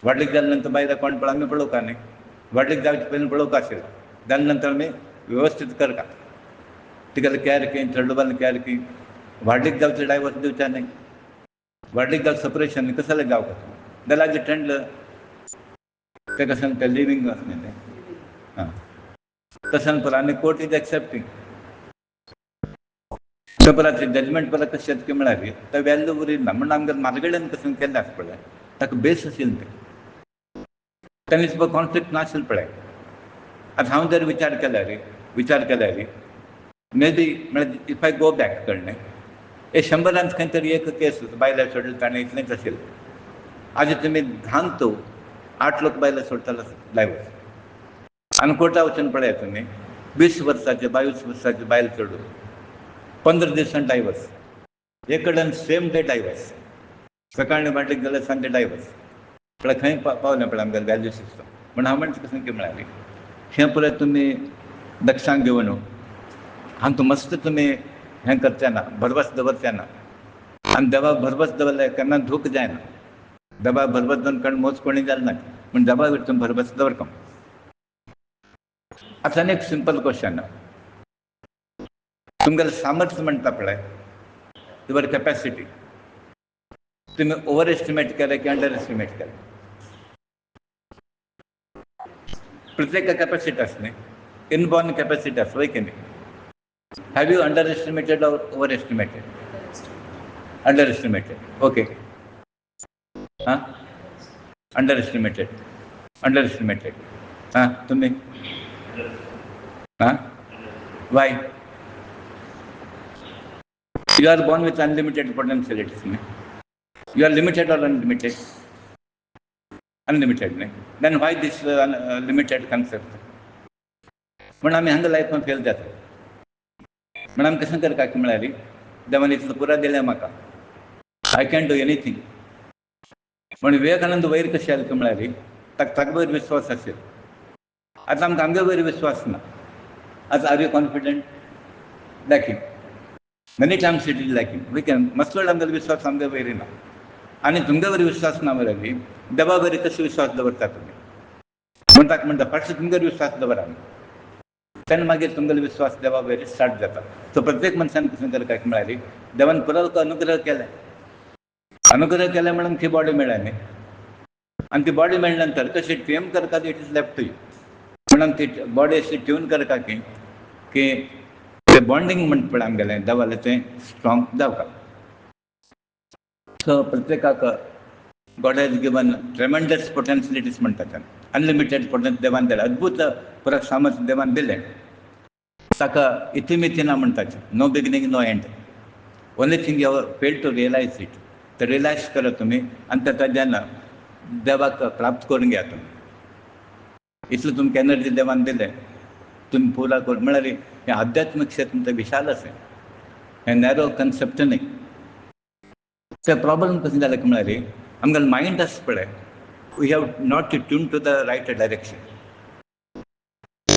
Speaker 1: व्हडलीक जाले नंतर बायलां कोण पळय आमी पळोवका न्ही व्हडलीक जावचे पयलीं पळोवका आशिल्लें जाले नंतर आमी वेवस्थीत करता तिगेलें कॅर की चेडूं कॅर की व्हडलीक जावचे डायवर्स दिवचे न्ही व्हडलीक जावं सपरेशन कसं जालें जावं जाल्यार आज ट्रेंड तें कशें तें लिवींग आसलें तें आं तशें पळय आनी कोर्ट इज एक्सेप्टींग परत जजमेंट परत कशें येता म्हळ्यार तो व्हॅल्यू उरना म्हणून आमगेलें म्हारगेल्यान कशें केल्लें आसा पळय ताका बेस आशिल्लें तें तेन्ना तुका कॉन्फ्लिक्ट नाशिल्लें पळय. आतां हांव जर विचार केल्यार मे बी म्हळ्यार इफ आय गो बॅक कळ्ळें हे 100 खंय तरी एक केस बायलां सोडली ताणें इतलेंच आशिल्लें. आज तुमी 10 तो 8 लोक बायलां सोडटाले डायवर्स आनी कोर्टा वचून पळया तुमी 20 वर्साचे 22 वर्साचे बायल चेडूं 15 दिसांनी डायवर्स एक कडेन सेम डे डायवर्स सकाळीं वाटलीक जाल्यार सांजे डायवर्स पळय खंय पावलें पळय आमगेलें वॅल्यू सिस्टम. म्हण हांव म्हणटा कशें की म्हळ्यार हें पळय तुमी लक्षांत घेवन हांगा मस्त तुमी हें करचें ना भरवस दवरचें ना आनी देवा भरवस दवरल्यार केन्ना दूख जायना. देवा भरवस दवरून कोण मोज कोणी जालें ना पूण देवा वयर तुमी भरवस दवरता. आतां आनी एक सिंपल क्वेश्चन तुमगेलें सामर्थ्य म्हणटा पळय युवर कॅपॅसिटी तुमी ओवर एस्टिमेट केलें की अंडर एस्टिमेट केलें. प्रत्येक कॅपॅसिटी आसा न्ही इनबॉर्न कॅपॅसिटी आसा वय की न्ही. Have you underestimated or overestimated. Underestimated okay हां अंडर एस्टिमेटेड हां तुमी हां why you are born with unlimited potentialities न्ही you are limited or unlimited unlimited न्ही then why these limited concept. म्हण आमी हांगा लायफान फेल जाता म्हण आमी कशें करता की म्हळ्यार देवान इतलो पुरा दिलें म्हाका आय कॅन डू एनीथींग. म्हण विवेकानंद वयर कशें आयलें की म्हळ्यार ताका वयर विस्वास आशिल्लो. आतां आमकां आमगे वयर विस्वास ना. आतां are you confident lacking many times it is lacking we can मसलो आमगेलो विस्वास आमगे वयर ना आनी तुमगे वयर विस्वास ना म्हळ्यार देवा वयर कशें विस्वास दवरता तुमी. म्हण ताका म्हणटा फस्ट तुमगेर विस्वास दवरा तेन्ना मागीर तुमगेलो विस्वास देवा वयर स्टार्ट जाता. सो प्रत्येक मनशान कशें करता म्हळ्यार देवान पुरो अनुग्रह केलें म्हणून ती बॉडी मेळ्ळ्या न्ही आनी ती बॉडी मेळ्ळे नंतर कशी ट्यून करता it is left to you म्हणून ती बॉडी अशी ट्यून करता की तें बॉन्डिंग म्हणटा पळय आमगेलें देवालें तें स्ट्रॉंग जावता. सो प्रत्येकाक गॉड हॅज गिवन ट्रेमेंडस पोटेन्शियलिटीज म्हणटा तें अनलिमिटेड पोटेन्शियल देवान दिलें अद्भुत पुरो सामर्थ्य देवान दिलें. ताका इतिमिती ना म्हणटा no beginning no end only thing you fail to realise it. ते रियलायज करा तुमी आनी ताजें देवाक प्राप्त करून घेया तुमी. इतलें तुमकां एनर्जी देवान दिलें तुम्ही पुरा कर म्हळ्यार हें आध्यात्मीक क्षेत्र तें विशाल आसा हें नॅरो कन्सेप्ट न्ही ते प्रॉब्लम कशें जालें म्हळ्यार आमगेलें मायंड आसा पळय we have not to tune to the right direction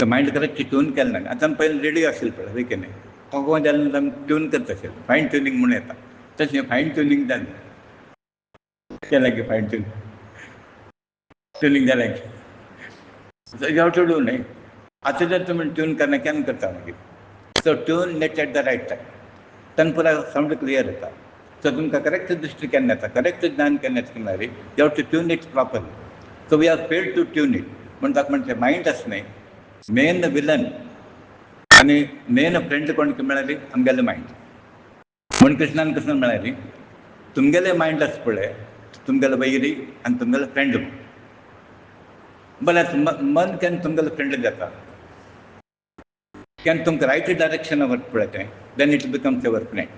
Speaker 1: mind correct tune केलें ना आतां पयलीं रेडिओ आशिल्लो पळय वय की न्ही तो जालें आमी ट्यून करता आशिल्लो फायन ट्युनींग म्हणून येता तशें फायन ट्युनींग जालें केलें की फायन ट्युनींग जालें की यू हॅव टू डू न्ही आतां जर तुमी ट्यून केन्ना केन्ना करता मागीर so tune it at the right time तेन्ना पुरा सावंड क्लियर येता सो तुमकां करेक्ट दृश्टी केन्ना येता करेक्ट ज्ञान केन्ना येता म्हळ्यार you have to tune it properly so we have failed to tune it म्हण ताका म्हणटा मायंड आसा न्ही मेन विलन आनी मेन फ्रेंड कोण म्हळ्यार आमगेलें मायंड म्हण कृष्णान कसं म्हळ्यार तुमगेलें मायंड आसा पळय तुमगेलो वैरी आनी तुमगेलो फ्रेंड बरें मन केन्ना तुमगेलो फ्रेंड जाता केन्ना तुमकां रायट डायरेक्शन वता पळय तें then it becomes your friend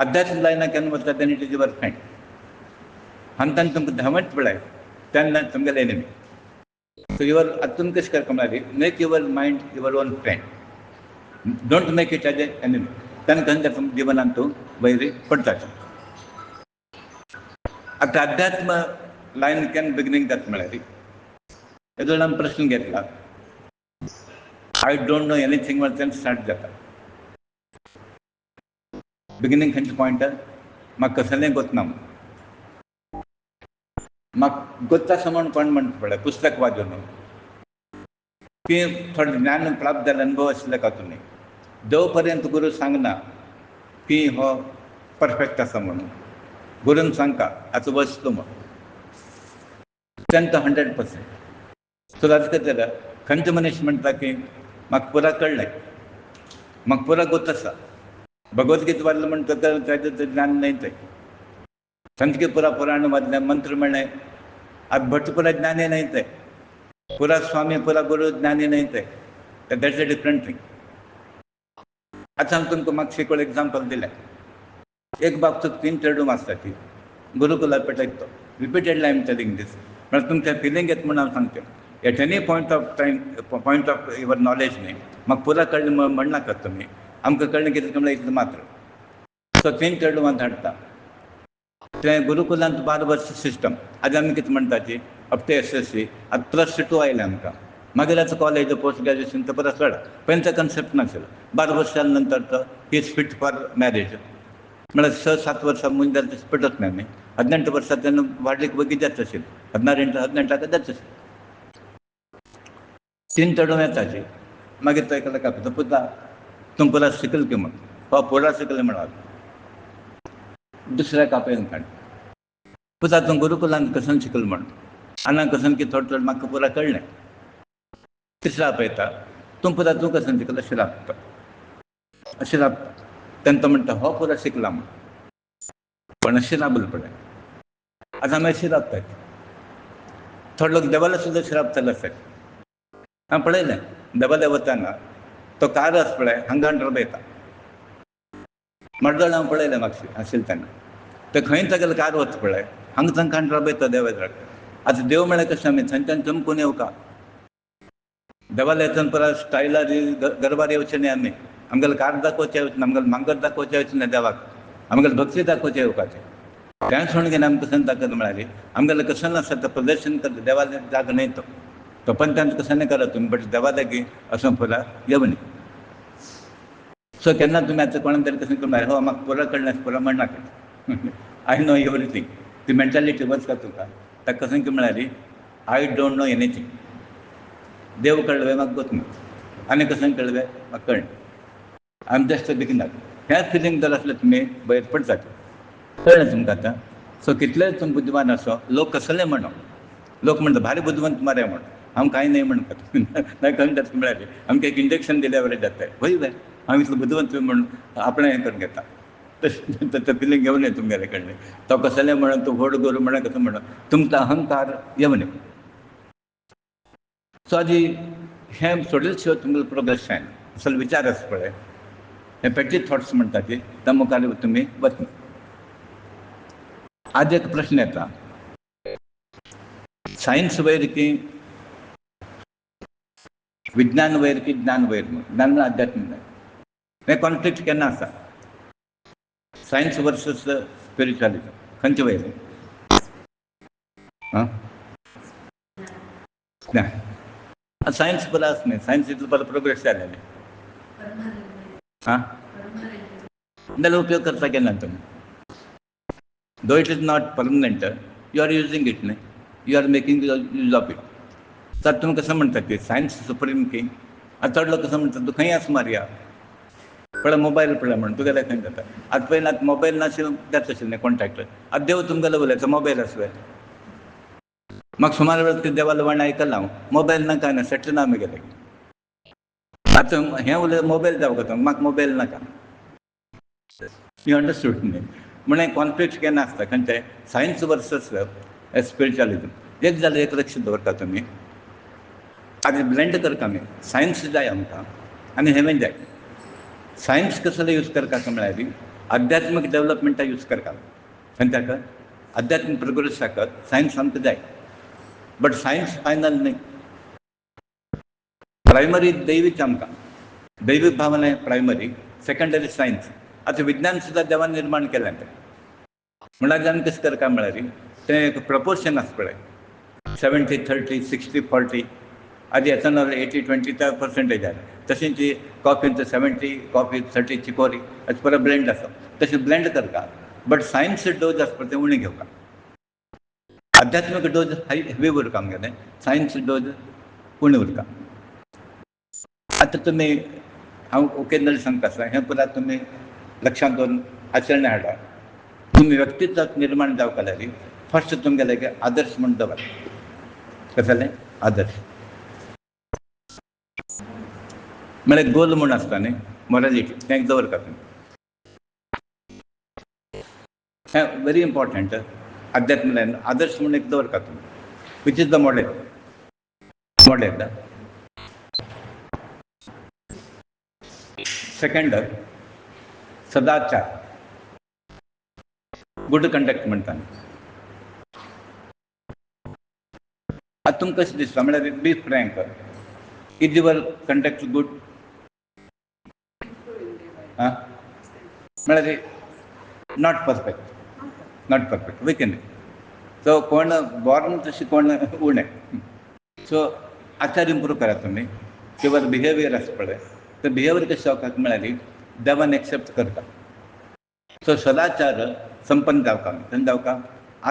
Speaker 1: अध्यात्म लायना केन्ना वता then it is your friend आनी तेन्ना तुमकां धांवत पळय तेन्ना तुमगेलें एनिमी सो युवर आतां तुमी कशें करता म्हळ्यार make your mind your on friend don't make it as a enemy तेन्ना खंय तुमच्या जिवनांत तूं वैरी पडटाच आतां अध्यात्म लायन केन्ना बिगिनींग जाता म्हळ्यार हेजो आमी प्रश्न घेतला आय डोंट नो एनीथींग म्हळ्यार तेन्ना स्टार्ट जाता बिगिनींग खंयच्या पॉयंटार म्हाका कसलेंय गोतना म्हाका गोत्ता आसा म्हूण कोण म्हणटा पळय पुस्तक वाचून की थोडें ज्ञान प्राप्त जालें अनुभव आशिल्ल्या खातून देव पर्यंत गुरू सांगना की हो परफेक्ट आसा म्हणून गुरून सांगता आतां वच तूं म्हण तेन्ना तो 100%. सो ताका कितें जाता खंयचो मनीस म्हणटा की म्हाका पुरा कळ्ळें म्हाका पुरा गोत आसा भगवद्गीता वाचलें म्हणटा ताजें ज्ञान नाही थंय संस्कृत पुरा पुराण वाचलें मंत्र म्हणलें आतां भट पुरा ज्ञानी नाही थंय पुरा स्वामी पुरा गुरू ज्ञानी नाही थंय दॅट्स अ डिफरंट थिंग आतां हांव तुमकां म्हाका शिकवण एग्जाम्पल दिलें एक बाबतींत 3 चेडूं आसता ती गुरुकुलार पेटयता रिपिटेडली आय एम टेलिंग दीस म्हळ्यार तुमच्या फिलींग येता म्हूण हांव सांगता at any point of time point of your knowledge न्ही म्हाका पुरा कळ्ळें म्हणनाकात तुमी आमकां कळ्ळें कितें म्हणल्यार इतलें मात्र सो 3 चेडूं धाडटा तें गुरुकुलांत 12 वर्स सिस्टम आतां आमी कितें म्हणटा ती अप टू SSC आतां +2 आयलें आमकां मागीर आतां कॉलेज पोस्ट ग्रॅज्युएशन तो परत चड पयलीं तो कन्सेप्ट नाशिल्लो 12 वर्सां नंतर तो he is feet for marriage म्हळ्यार 6-7 वर्सां मुंज जाल्यार तशें पटत ना न्ही 18 वर्सां तेन्ना वाडलीक वगीच जाता आशिल्ली 18 जाता आशिल्ली 3 चेडूं येताची मागीर तो एका आपयता पुता तूं पुरा शिकल की म्हण हो पुरा शिकलें म्हणून दुसऱ्याक आपयन काड पुता तूं गुरुकुलांत कसन शिकल म्हण आना कसन की थोडें थोडें म्हाका पुरा कळ्ळें तिसरा आपयता तूं पुता तूं कसन शिकल अशें राबता तेन्ना तो म्हणटा हो पुरा शिकला म्हण पण अशें राबल पळय आतां आमी अशें राबतात थोडे लोक देवाला सुद्दां अशें राबताले आसतात हांवें पळयलें देवाल्या वताना तो कार आसा पळय हांगान राबयता मडगांव हांव पळयलें म्हाका आशिल्लें तेन्ना ते खंय तागेलें कार वता पळय हांगा तांकां राबयता देवाक आतां देव म्हळ्यार कशें आमी थंयच्यान चमकून येवका देवाला येतना पुरा स्टायलार गरबार येवचें न्ही आमी आमगेलें कार दाखोवचें येवचें ना आमगेलें मांगर दाखोवचें येवचें ना देवाक आमगेली भक्ती दाखोवचें येवपाचें तेंच म्हणून घेवन आमी कसन दाखयता म्हळ्यार आमगेलें कसन आसा तो प्रदर्शन करता देवाले जागो न्ही तो पंचांत कशें करा तुमी बट देवा लागी असो पुरा येवनी सो केन्ना तुमी आतां कोणाक तरी कशें करून हो म्हाका पुरा कळ्ळें पुरा म्हणनाका आय नो एवरीथींग ती मेंटेलिटी वचता तुका ताका कशें म्हळ्यार आय डोंट नो एनीथींग देव कळ्ळें म्हाका गोत ना आनी कशें कळ्ळें म्हाका कळ्ळें I am just a beginner हें फिलींग जर आसलें तुमी भायर पडटात कळ्ळें तुमकां आतां सो कितलेंय तुमी बुद्धिमान आसो लोक कसलें म्हणो लोक म्हणटा भारी बुद्धिवंत मरे म्हण हांव कांय न्ही म्हणटा ना खंय जाता म्हळ्यार आमकां एक इंजेक्शन दिल्या बरें जाता वय वय हांव इतलो बुद्धिवंत म्हणून आपणें हें करून घेता तशें फिलींग येवं न्ही तुमगेले कडलें तो कसलें म्हणून तूं व्हड करून म्हणून कसो म्हणून तुमचो अहंकार येवं न्ही सो आजी हें सोडिल्ले शिवाय तुमगेलो प्रोग्रेस जायना असलो विचार आसा पळय हे पेटी थॉट्स म्हणटा ती त्या मुखार तुमी वचना आज एक प्रश्न येता सायन्स वयर की विज्ञान वयर की ज्ञान वयर म्हणून ज्ञान अध्यात्म नाही हे कॉन्फ्लिक्ट केन्ना आसा सायन्स वर्सस स्पिरिच्युअलिझम खंयचे वयर ना सायन्स बरं आस नाही सायन्स इतलं बरं प्रोग्रेस जालेलें जाल्यार उपयोग करता केन्ना तुमी दो it is not permanent you are using it न्ही you are making use of it तर तुम्ही कसं म्हणतात ते सायन्स सुप्रीम किंग आता चड लोक कसं म्हणतात तू खंय आस मारया पळय मोबायल पळय म्हणून तुगेले खंय जाता आतां पयलीं आतां मोबायल नाशिल्लो जाता आशिल्लें कॉन्टॅक्ट आतां देव तुमगेलो उलयता मोबायल आसले म्हाका सुमार वेळ ते देवालो वाण आयकलां हांव मोबायल नाका ना सेटल ना आमी गेले आतां हें उलय मोबायल जावं गो म्हाका मोबायल नाका यू अंडरस्टूड न्ही म्हणून कॉन्फ्लिक्ट केन्ना आसता खंयचे सायन्स वर्सस स्पिरिच्युअलिझम एक जाल्यार एक लक्ष दवरता तुमी आतां ब्लेंड करता आमी सायन्स जाय आमकां आनी हेवेन जाय सायन्स कसले यूज करता म्हळ्यार आध्यात्मीक डेव्हलपमेंटा यूज करता खंयच्याक आध्यात्मीक प्रोग्रेस जातात सायन्स आमकां जाय बट सायन्स फायनल न्ही प्रायमरी दैवीक आमकां दैवीक भावना प्रायमरी सेकंडरी सायन्स आतां विज्ञान सुद्दां देवान निर्माण केलें तें म्हळ्यार आमी कशें करता म्हळ्यार तें एक प्रपोर्शन आसा पळय 70-30 60-40 आदी एथनॉल 80-20% जालें तशें जी कॉफीन 70 कॉफी 30 चिकोरी अशें परत ब्लेंड आसा तशें ब्लेंड करता बट सायन्स डोज आसा पळय तें उणें घेवता आध्यात्मीक डोज हेवी उरता आमगेलें सायन्स डोज उणें उरता आतां तुमी हांव ओकेजनली सांगता आसता हें पुराय तुमी लक्षांत दवरून आचरणे हाडा तुमी व्यक्तित्व निर्माण जावंक जाल्यार फर्स्ट तुमगेले आदर्श म्हूण दवर कशें जालें आदर्श म्हळ्यार गोल म्हूण आसता न्ही मॉरॅलिटी तें दवरता तुमी हें व्हेरी इम्पॉर्टंट अध्यात्म लायन आदर्श म्हणून एक दवरता तुमी which is the model model second सदाचार गुड कंडक्ट म्हणटा आतां तुमकां कशें दिसता म्हळ्यार be frank is your conduct good म्हळ्यार नॉट परफेक्ट विकेंड सो कोण बॉर्न तशी कोण उणें सो आचार इम्प्रूव करा तुमी किंवा बिहेवियर आसा पळय तो बिहेवियर कशें जावपाक म्हळ्यार देवान एक्सेप्ट करता सो सदाचार संपन्न जावका खंय जावका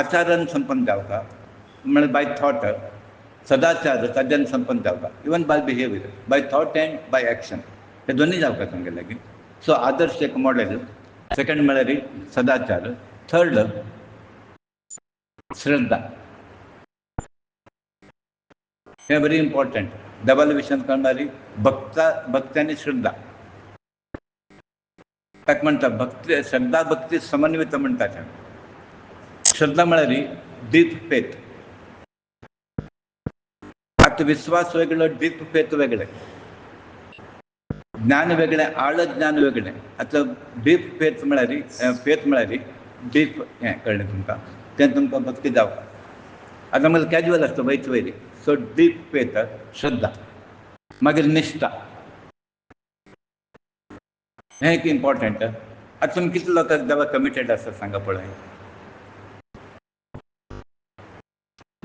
Speaker 1: आचारान संपन्न जावका म्हळ्यार बाय थॉट सदाचार ताज्यान संपन्न जावका even by behaviour by thought and by action हे दोनूय जावका तुमगे लागीं सो आदर्श एक मॉडेल सेकंड म्हळ्यार सदाचार थर्ड श्रद्धा हे व्हेरी इम्पॉर्टंट देवाल्या विशयान कळणारी भक्ती आनी श्रद्धा ताका म्हणटा भक्ती श्रद्धा भक्ती समन्वित म्हणटा तें श्रद्धा म्हळ्यार डीप फेथ आतां विश्वास वेगळो डीप फेथ वेगळें ज्ञान वेगळें आळ ज्ञान वेगळें आतां डीप फेथ म्हळ्यार डीप हें कळ्ळें तुमकां तें तुमकां भक्ती जावपाक आतां म्हळ्यार कॅज्युअल आसता वयच वयली सो डीप फेथ श्रद्धा मागीर निश्ठा हें एक इम्पॉर्टंट आतां तुमी कितले लोकांक देवा कमिटेड आसा सांगा पळय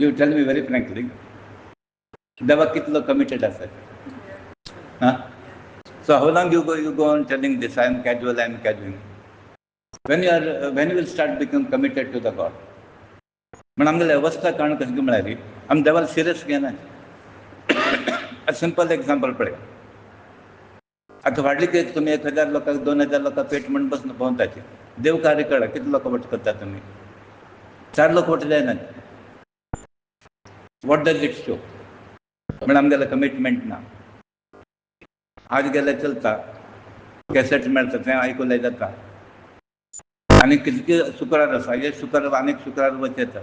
Speaker 1: you tell me very frankly देवा कितलो कमिटेड आसा so how long you go on telling this I am casual when you will start become committed to the God म्हण आमगेली अवस्था कारण कशें म्हळ्यार आमी देवाला सिरियस घेना सिंपल एग्जाम्पल पळय आतां व्हडली केक तुमी 1000 लोकांक 2000 लोकांक पेट म्हणून बसून भोंवताची देव कार्य कळ्ळा कितले लोक वोट करता तुमी 4 लोक वोट जायना वॉट डज इट शो म्हण आमगेलें कमिटमेंट ना आज गेल्यार चलता कॅसेट मेळटा तें आयकून जाता आनी कितके शुक्रार आसा हे शुक्रार आनीक शुक्रार वच येता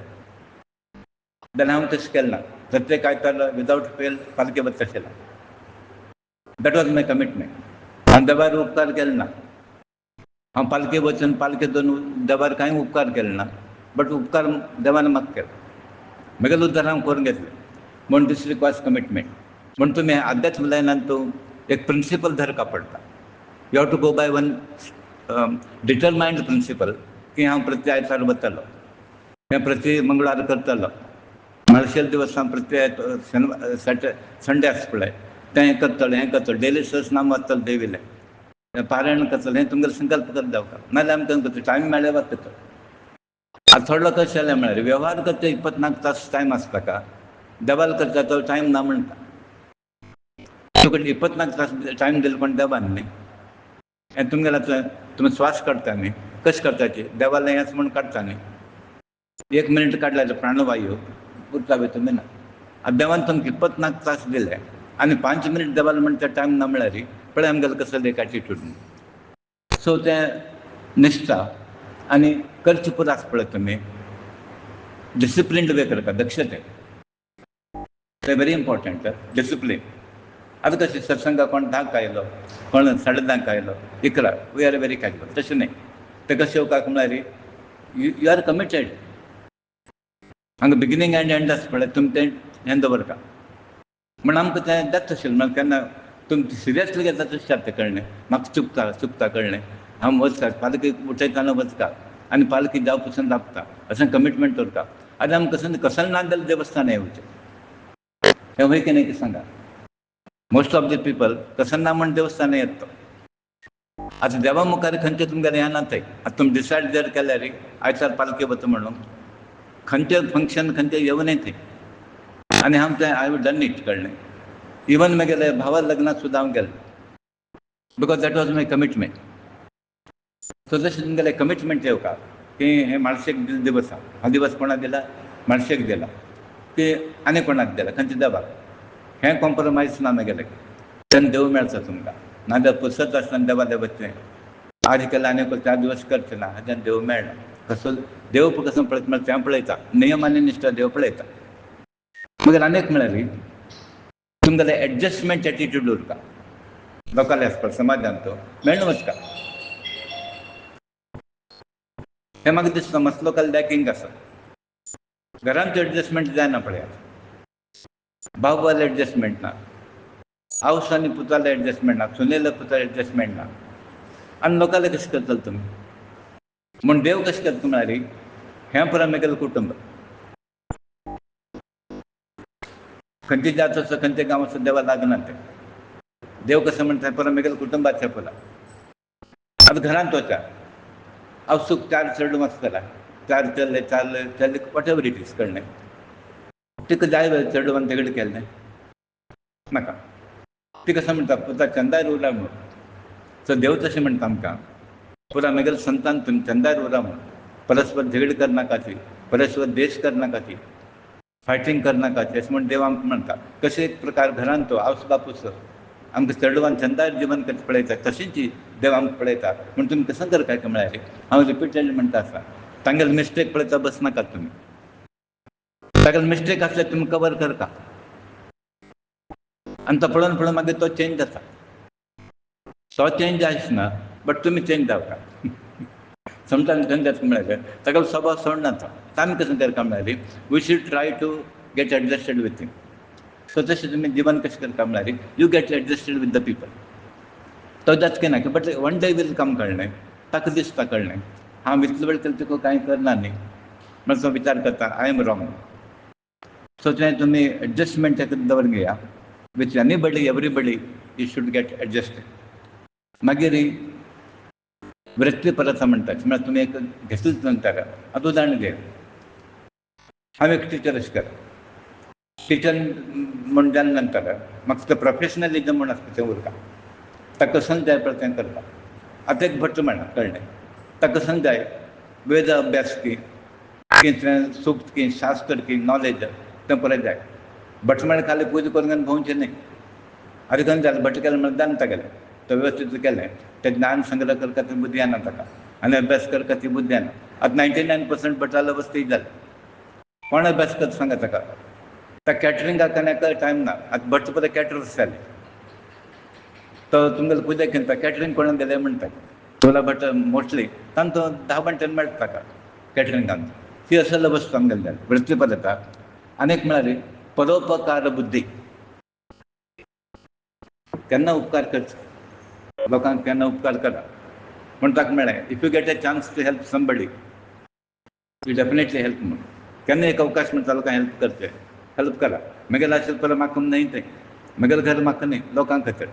Speaker 1: जाल्यार हांव तशें केलें ना प्रत्येक आयतार विदावट फेल पालके वच आशिल्लो दॅट वॉज माय कमिटमेंट हांव देवार उपकार केले ना हांव पालके वचून पालके दोन देवार कांय उपकार केले ना बट उपकार देवान म्हाका केलो म्हगेलो उद्दार हांव करून घेतलें म्हूण दिस रिक्वायर्स कमिटमेंट म्हण तुम्ही अध्यात्म लायनान तो एक प्रिन्सिपल धरका पडटा. You have to go by one determined principle की हांव प्रति आयतार वतलो, हें प्रति मंगळार करतलो, मार्शल दिवस हांव प्रति संडे आसता पळय तें हें करतलो डेली सहस्रनाम वाचतलो देविलें, पारायण करतलो, हें तुमगेलो संकल्प करत जावका. नाजाल्यार आमकां करता टायम मेळ्ळ्या वता करता. आतां थोडे लोक कशें जालें म्हळ्यार वेव्हार करता 24 तास टायम आसता ताका, देवाल करता तो टायम ना म्हणटा. तुका 24 तास टायम दिलो पण देवान न्ही. हें तुमगेलें आतां तुमी श्वास काडटा न्ही, कशें काडटाची देवाला हेंच म्हूण काडटा न्ही. 1 मिनीट काडल्यार प्राणवायू उरता भितर ना. आतां देवान तुमकां 24 तास दिले आनी 5 मिनीट देवाला म्हणटा टायम ना म्हळ्यार पळय आमगेलो कसलो एक एटिट्यूड. सो तें निश्ठा आनी करचे पुरो आसा पळय तुमी डिसिप्लिन्ड वे करता, दक्षते ते व्हेरी इम्पॉर्टंट. डिसिप्लीन आतां कशें सत्संगाक कोण 10 आयलो, कोण 10:30 आयलो, 11 वी आर व्हेरी कॅज्युअल. तशें न्ही. ते कशें येवपाक म्हळ्यार यू आर कमिटेड. हांगा बिगिनींग एंड एंड आसता पळय तुमी तें हें दवरता. म्हण आमकां तें जाता तशें म्हण केन्ना तुमी सिरियसली घेता तशें जाता कळ्ळें. म्हाका चुकता कळ्ळें, हांव वचता पालकी उठयतना वचता आनी पालकी जाव पसून राबता अशें कमिटमेंट करता. आतां आमकां कसले ना जाल्यार देवस्थान येवचें हें वय की नाही सांगा. मोस्ट ऑफ द पीपल कसं ना म्हण देवस्थान येता. आतां देवा मुखार खंयचें तुमगेलें हें नाताय. आतां तुमी डिसायड जर केल्यार आयतार पालकी वता म्हणून खंयचें फंक्शन खंयचें येवं नये थंय. आनी हांव तें आय हॅव डन इट कळ्ळें. इवन म्हगेले भावा लग्नाक सुद्दां हांव गेलो because that was my commitment. So तशें तुमगेलें कमिटमेंट येवका की हें माळशेक दिलो दिवस हा दिवस कोणाक दिला, माळशेक दिला की आनी कोणाक दिला, खंयच्या देवाक. हें कॉम्प्रोमायज ना म्हगेलें. तेन्ना देव मेळटा तुमकां. नाजाल्यार पुसत आसतना देवालें वचचें, आज केलें आनी 4 दिवस करचें ना, हाज्यान देव मेळना. कसो देव कसो पळयता म्हळ्यार तें पळयता, नियम आनी निश्ठा देव पळयता. मागीर आनीक म्हळ्यार तुमगेलें एडजस्टमेंट एटिट्यूड उरता. लोकांले आसता समाजान तो मेळना वचका. हें म्हाका दिसता मस्त लोकल लॅकिंग आसा. घरांत एडजस्टमेंट जायना पळयात. भाव भायल एडजस्टमेंट ना, आवस आनी पुताले एडजस्टमेंट ना, सुनेले पुताले एडजस्टमेंट ना. आनी लोकांले कशें करतलो तुमी. म्हूण देव कशें करता म्हळ्यार हें पुरो म्हगेलें कुटुंब. खंयची जात आसा खंयचे गांव आसा देवा लागना तें. देव कसं म्हणटा पुरो म्हगेलें कुटुंबाचें पुरो. आतां घरांत वचा, हांव सूख 4 चेडूं आसतला, 4 चले वॉट एवर इट इज कळ्ळें. तिका जाय जाल्यार चेडवान झगडे केलें नाका. ती कसं म्हणटा पुता चंदार उरा म्हणून. सो देव तशें म्हणटा आमकां पुरा म्हगेलें संतान तुमी चंदार उरा म्हणून. परस्पर झगडे करनाकाची, परस्पर देश करनाकाची, फायटींग करनाकाची अशें म्हण देव आमकां म्हणटा. कशें एक प्रकार घरांत तो आवस बापूस आमकां चेडवान चंदार जिवन कशें पळयता तशींच देव आमकां पळयता. म्हूण तुमी कसं करता काय म्हळ्यार हांव रिपिटेडली म्हणटा आसा तांगेले मिस्टेक पळयता बसनाकात तुमी. तागेले मिस्टेक आसल्यार तुमी कवर करता आनी तो पळोवन पळोवन मागीर तो चेंज जाता. तो चेंज जायना बट तुमी चेंज जावता. समटायम्स थंय जाता म्हळ्यार तागेलो स्वभाव सोडना तो. आमी कसं करता म्हळ्यार we should try to get adjusted with him. So तशें तुमी जिवन कशें करता म्हळ्यार you get adjusted with the people. तो जातकें ना but one day will come कळ्ळें. ताका दिसता कळ्ळें हांव इतलो वेळ केलें तुका कांय करना न्ही म्हण तो विचार करता आय एम रॉंग. सो तें तुमी एडजस्टमेंट दवरून घेया with anybody everybody you should get adjusted. मागीर वृत्तीपरता म्हणटात म्हळ्यार तुमी एक घेतलीच नंतर आतां उदाहरण घे. हांव एक टिचर अशें केलो. टिचर म्हण जाले नंतर म्हाका तें प्रोफेशनलिजम म्हण आसता तें उरता. ताका संद जाय पळय तें करता. आतां एक भट्ट मेळ्ळा कळ्ळें ताका संद जाय वेद अभ्यास की तें सूक्त की शास्त्र की नॉलेज तें पळय जाय. भट म्हळ्यार खाली पूजा करून भोंवचें न्ही. आतां खंय जालें भट केलें म्हळ्यार जाणता गेलें तो वेवस्थीत केलें तें ज्ञान संग्रह करता ती बुद्धी येना ताका आनी अभ्यास करता ती बुद्धी येना. आतां 99% भटालो अवस्था जालें. कोण अभ्यास करता सांगा ताका. त्या कॅटरिंगाक आनी टायम ना. आतां भट पळय कॅटरर्स जाले. तो तुमगेले पुजा करता कॅटरिंग कोणाक दिलें म्हणटा तुला बट मोस्टली तांकां तो 10 मिनटां मेळटा ताका कॅटरिंगान. ती असले वस्तू आमगेले जाय वृत्तीपरता. आनीक म्हळ्यार परोपकार बुद्धी. केन्ना उपकार करचो, लोकांक केन्ना उपकार करा म्हण ताका मेळ्ळें. If you get a chance to help somebody you definitely help म्हणून. केन्ना एक अवकाश मेळटा लोकांक हेल्प करचें, हेल्प करा. म्हगेलें आशिल्लें पयलें म्हाका न्हय तें, म्हगेलें घर म्हाका न्हय लोकांक खातीर,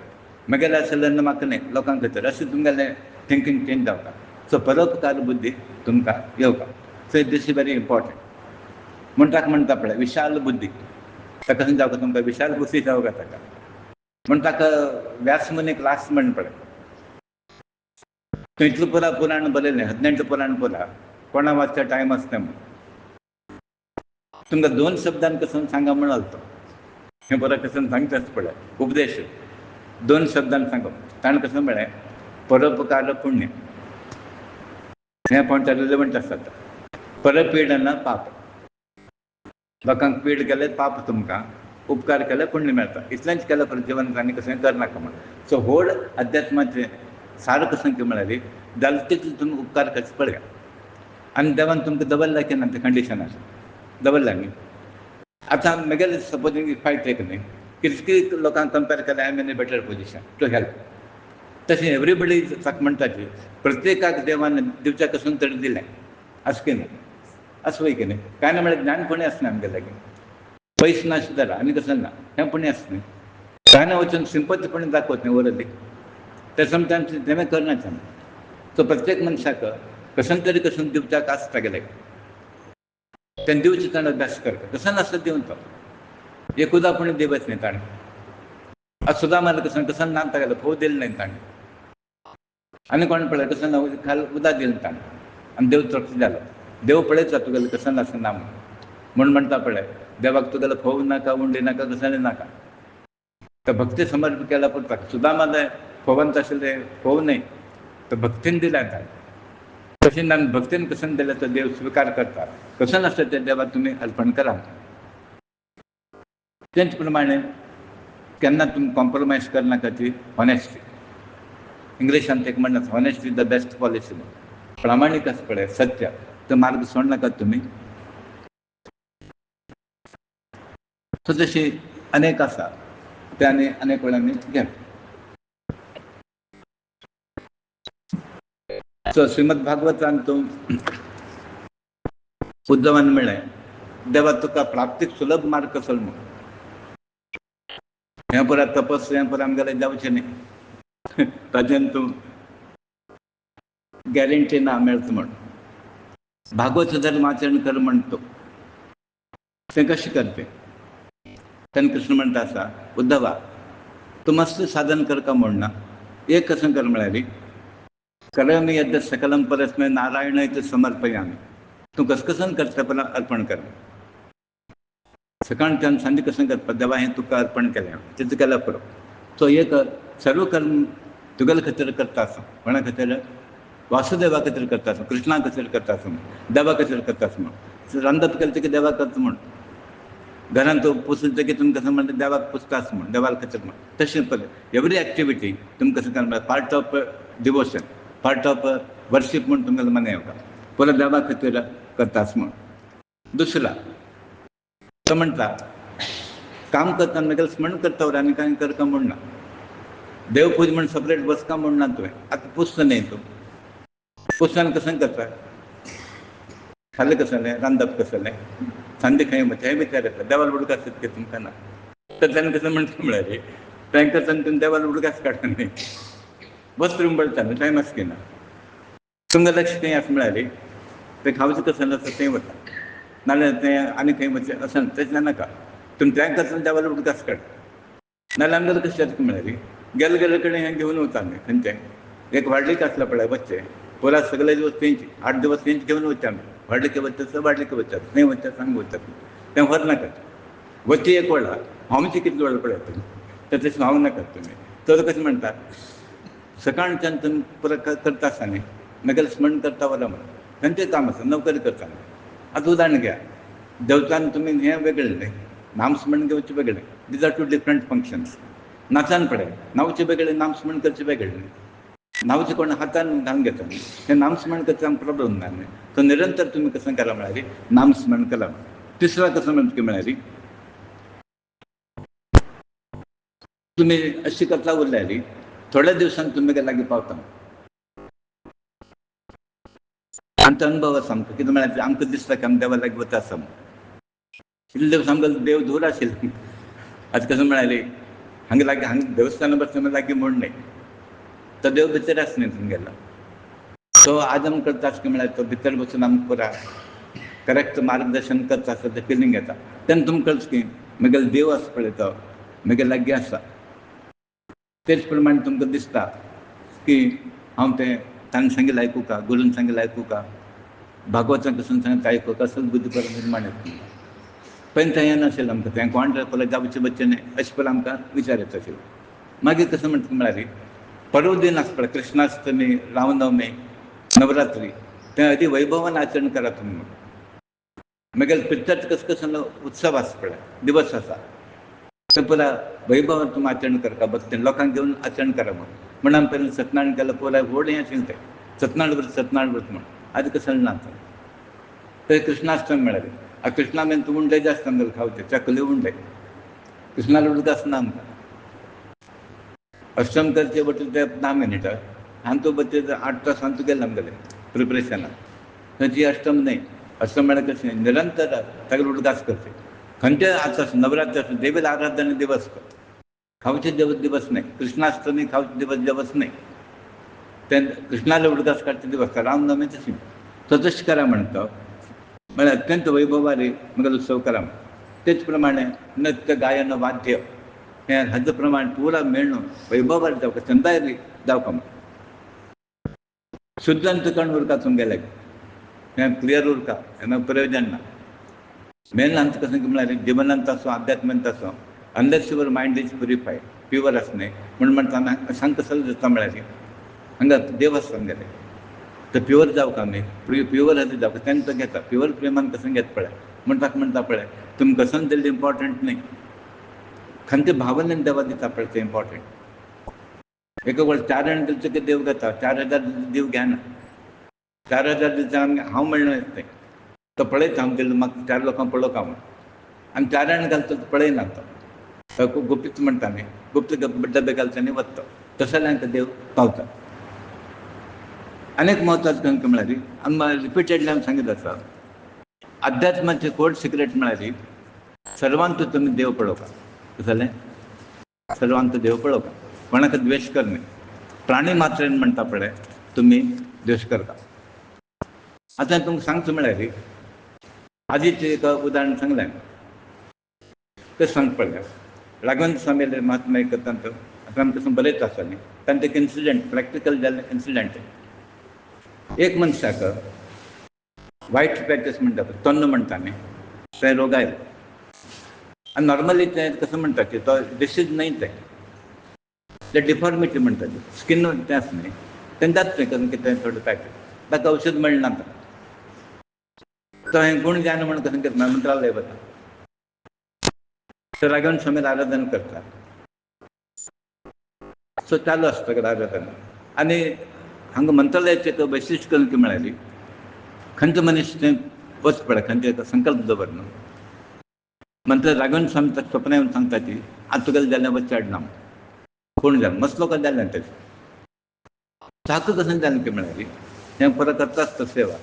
Speaker 1: म्हगेलें आशिल्लें म्हाका न्हय लोकांक खातीर, अशें तुमगेलें थिंकींग चेंज जावता. सो परोपकार बुद्धी तुमकां येवपा. So this is very important. म्हण ताका म्हणटा पळय विशाल बुद्धी, ताका खंय जावं तुमकां विशाल बुद्धी जावं ताका. म्हण ताका व्यासमुनीक लास्ट म्हण पळय, इतलें पुराण बरयलें 18 पुराण पळय, कोणा वाचच्या टायम आसता म्हण. तुमकां 2 शब्दान कसून सांगा म्हणाल तो, हें बरें कसून सांगताच पळय उपदेश 2 शब्दान सांगप. ताणें कसं म्हळें परोपकार पुण्य, हें पॉयंट रिलेवंट आसा. परपीडना पाप, लोकांक पीड केले पाप तुमकां, उपकार केले पुण्य मेळटा. इतलेंच केलें परत जिवन आनी कशें करनाका म्हण. सो व्हड अध्यात्माचें सार कशें की म्हळ्यार जालें तितलें तुमी उपकार करचे पळया. आनी देवान तुमकां दवरला की ना तें कंडिशनार दवरला न्ही. आतां म्हगेलें सपोजींग इफ आय टेक न्ही, कितकी लोकांक कंपेर केलें I am in a better position to help. तशें एवरीबडी ताका म्हणटा की प्रत्येकाक देवान दिवचें कसून तरी दिलें, अशें की ना असं वय की नाही. काय ना म्हळ्यार ज्ञान पुण्य आसना आमगे लागीं, पयस नाशें जाल्यार आनी कसं ना हें पुण्य आसना. काय ना वचून सिंपथीपणी दाखोवच न्ही वरली ते समटायम्स तें करनाच आमी. सो प्रत्येक मनशाक कशें तरी कसून दिवच्याक आसता गेले तें दिवचें ताणें अभ्यास करता. कसं नासता दिवन तो एकूदा पुण्य दिवच न्ही ताणें. आज सुद्दां मारलें कसं कसं ना तागेलें फोव दिलें न्ही ताणें. आनी कोण पळय कसं ना खाल उदक दिलें ताणें आनी देव तृप्त जालो. देव पळयता तुगेलें कसं आसा ना म्हूण म्हणटा पळय देवाक तुगेलो फोव नाका उंडी नाका कसले नाका. तर भक्ती समर्पण केला पुरता सुदामाले फोवांत आशिल्लें फोव न्ही तर भक्तीन दिल्या ताणें. तशें ना भक्तीन कसं दिलें तो देव स्विकार करता. कसं आसता तें देवाक तुमी अर्पण करा. तेच प्रमाणे केन्ना तुमी कॉम्प्रोमायज करनाका ती हॉनेस्टी. इंग्लिशांत एक म्हणटात honesty is the best policy. प्रामाणीक आसा पळय सत्य तो मार्ग सोडनाकात तुमी. सो तशी अनेक आसा ते आनी अनेक वेळांनी घे. सो श्रीमद भागवतान तूं उद्धवान म्हळें देवा तुका प्राप्तीक सुलभ मार्ग कसो म्हूण. हें पळय तपस्वी हें पळय आमगेलें जावचें न्ही, ताजेन तूं गॅरंटी ना मेळटा म्हण. भागवत धर्म आचरण कर म्हणतो तें कशें करचें. तेन्ना कृष्ण म्हणटा आसा उद्धवा तूं मस्त साधन करता म्हणना एक कसं कर म्हळ्यार करोमि यद् सकलं परस्मै नारायण इति समर्पयामि. तूं कसकसन करता पयलीं अर्पण कर. सकाळच्यान सांजे कसं करता देवा हें तुका अर्पण केलें तितलें केल्यार पुरो. सो एक सर्व कर्म तुगेले खातीर करता आसा कोणा खातीर वासुदेवा खातीर करता आसा कृष्णा खातीर करता आसा म्हण देवा खातीर करता आसा म्हण. रांदप केलें तें देवाक करता म्हण. घरांत पुसून तें तुमी कसं म्हणटा देवाक पुसता आसा म्हण देवाक खातीर म्हण. तशें पळय एवरी एक्टिविटी तुमी कसं करता part of devotion part of worship म्हूण तुमगेलें मना येवता पयलें देवा खातीर करता आसा म्हण. दुसरा तो म्हणटा काम करतना म्हगेलें स्मरण करता वरां आनी कांय करता म्हणना. देव पूज म्हण सेपरेट बसका म्हणना तुवें. आतां पुसता न्ही तूं पुसताना कसं करता खालें कसलें रांदप कसलें सांजे खंय वचता हें विचार येता देवाला उडकास येता तुमकां ना. तर तेन्ना कसं म्हणटा म्हळ्यार तें करतना तुमी देवाला उडकास काडटा न्ही वस्त्र उमळटा न्ही टायम आसची ना. तुमकां लक्ष खंय आसा म्हळ्यार तें खावचें कसलें आसा थंय वता नाल्यार तें आनी खंय वचचें अशें तशें नाका. तुमी तें करतना देवाला उडकास काडटा. नाल्यार आमगेलें कशें जाता म्हळ्यार गेले कडेन हें घेवन वता आमी खंयचें एक वाडलीक आसलें पळय वचचें पयला सगळे दिवस तेंच 8 दिवस तेंच घेवन वचता आमी. वाडलीके वचता वाडलीके वचता खंय वचता सांग वचता तें व्हरनाकात. वची एक वेळा हांवची कितले वेळ पळयता तर तशें हांव नाकात तुमी. तर कशें म्हणटा सकाळच्यान तुमी पुरो करता आसा न्ही म्हगेलें स्मरण करता वरा म्हणून खंयचें काम आसा नोकरी करता न्ही. आतां उदाहरण घेया देवतान तुमी हें वेगळें न्ही नामस्मरण घेवचें वेगळें. These are 2 different functions. नाचान पळय नांवचें वेगळें नामस्मरण करचें वेगळें न्ही. नांवचें कोण हातान घालून घेता न्ही तें नामस्मरण करता प्रॉब्लम ना न्ही. सो निरंतर तुमी कसं करा म्हळ्यार नामस्मरण करा. तिसरा कसं म्हणटा की म्हळ्यार तुम्ही अशी कथा उरलेली थोड्या दिवसांनी तुमगे लागीं पावता आमचो अनुभव आसा आमकां कितें म्हळ्यार आमकां दिसता की आमी देवा लागीं वता आसा इतले दिवस आमकां देव दूर आशिल्लो आतां कसं म्हळ्यार हांगा लागीं हांगा देवस्थाना बसता लागीं म्हूण न्ही तो देव भितर आसा न्ही तुमगेलो तो आज आमकां करता आसता म्हळ्यार तो भितर बसून आमकां पुरा करेक्ट मार्गदर्शन करता आसता तें फिलींग येता तेन्ना तुमकां कळटा की म्हगेलो देव आसा पळय तो म्हगे लागीं आसा तेच प्रमाणे तुमकां दिसता की हांव तें ताणें सांगिल्लें आयकूं का गुरून सांगिल्लें आयकूं का भागवतान कसून सांगता आयकूं कसलो बुद्धी पर निर्माण येता पयलीं थंय नाशिल्लें आमकां तें कोण पळय जावचें बच्चें न्ही अशें पळय आमकां विचार येता आशिल्लो मागीर कसं म्हणटा म्हळ्यार पर्व दिन आसता पळय कृष्णाष्टमी रामनवमी नवरात्री तें अदी वैभवान आचरण करा तुमी मागीर पित्तच कसं कसं उत्सव आसता पळय दिवस आसा तें पुरा वैभवान तुमी आचरण करता बस तें लोकांक घेवन आचरण करा म्हण आमी पयलीं सत्यनारायण केलो पुराय व्हड हें आशिल्लें तें सत्यनारायण व्रत म्हण आतां कसं ना थंय कृष्णाष्टमी म्हळ्यार कृष्णाक तूं उंडे जास्त आमगेले खावचे चकली उंडे कृष्णाला उडक आसना आमकां अष्टम करचे बटल ते 10 मिनिटां आनी तो बच्चे 8 तासान तूं गेले आमगेले प्रिपरेशनाक थंयची अष्टम न्ही अष्टम म्हळ्यार कशें निरंतर ताका उडकास करचे खंयचे आतां नवरात्र आसूं देवीला आराधना दिवस खावचे दिवस न्ही कृष्णाष्टमी खावचे दिवस न्ही ते कृष्णाला उडकास काडचे दिवस रामनवमी तशी तशें करा म्हणटा म्हळ्यार अत्यंत वैभवारी म्हगेलो उत्सव करा तेच प्रमाणे नृत्य गायन वाद्य हें हाजे प्रमाणे पुरा मेळून वैभवारी जावं चंदायरी जावं शुद्ध अंतकरण उरता तुमगेले हें क्लियर उरता हें प्रयोजन ना मेन आमचें कशें म्हळ्यार जिवनांत आसूं अध्यात्मांत आसूं unless your mind is purified pure आसा न्ही म्हण म्हणटा सांग कसो जाता म्हळ्यार हांगा देव आसा आमगेले तर प्युअर जावं आमी प्युअर हाजे जावं तेन्ना तो घेता प्युअर प्रेमान कसं घेता पळय म्हण ताका म्हणटा पळय तुमी कसोन दिल्लें इम्पॉर्टंट न्ही खंयच्या भावनेन देवा दिता पळय तें इम्पॉर्टंट एक वेळ 4 जाण दिवचे की देव घेता 4000 देव घेना 4000 दिवचा हांव म्हणलें तें तो पळयता हांव दिल्लो म्हाका 4 लोकांक पळोवंक म्हण आनी 4 जाण घालता तो पळयना तो गुप्त म्हणटा न्ही गुप्त डबे घालता आनी वता तशें जाल्यार देव पावता अनेक महत्वाचें खंय म्हळ्यार आमी रिपिटेडली आमी सांगिल्लें आसा अध्यात्माचें कोड सिक्रेट म्हळ्यार सर्वांत तुमी देव पळोवपा कशें जालें सर्वांत देव पळोवपा कोणाक द्वेश करना प्राणी मात्रेन म्हणटा पळय तुमी द्वेश करता आतां तुमकां सांगचो म्हळ्यार आदींच एक उदाहरण सांगलें तें सांग पळय राघवेंद्र स्वामी महात्मा एक करता आतां आमी कसं बरयता आसा न्ही तांचे एक इन्सिडंट प्रॅक्टिकल जाल्लें इन्सिडंट एक मनशाक वायट पॅचस म्हणटा तोन्न म्हणटा न्ही तें रोग आयलो आनी नॉर्मली तें कसं म्हणटा की तो डिसीज न्हय तें डिफॉर्मिटी म्हणटा स्कीन तें आसा न्ही तें जाता तें कसं कितें थोडें पॅचस ताका औषध मेळना तो हें गूण ज्ञान म्हणून कसं करता मंत्रालय वता तो राघवेंद्र स्वामी आराधना करता सो चालू आसता आराधना आनी हांगा मंत्रालयाचें एक वैशिश्ट करून म्हळ्यार खंयचो मनीस तें वच पळय खंयचे संकल्प दवर न्हू मंत्र राघवेंद्र स्वामी ताका सपना येवन सांगता की आतां तुगेलें जालें वच चड ना कोण जालें मसलो का जालें तेजें ताका कसं जालें की म्हळ्यार हें परत करता आसता सेवा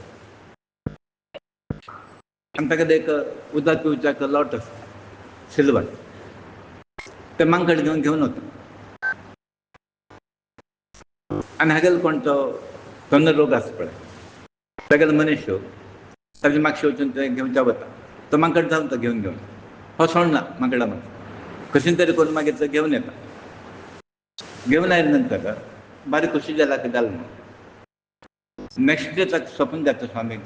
Speaker 1: आनी ताका एक उदक पिवच्याक लॉट आसता सिल्वर तें मांकड घेवन वता आनी हागेलो कोण तो तन्न रोग आसा पळय तागेलो मनीस ताजे म्हाका वचून तें घेवच्या वता तो मांकड जावन तो घेवन हो सोडना मांकडा मात कशें तरी करून मागीर तो घेवन येता घेवन आयले नंतर बारीक खुशी जाला की जालें म्हणून नेक्स्ट डे ताका स्वप्न जाता स्वामीक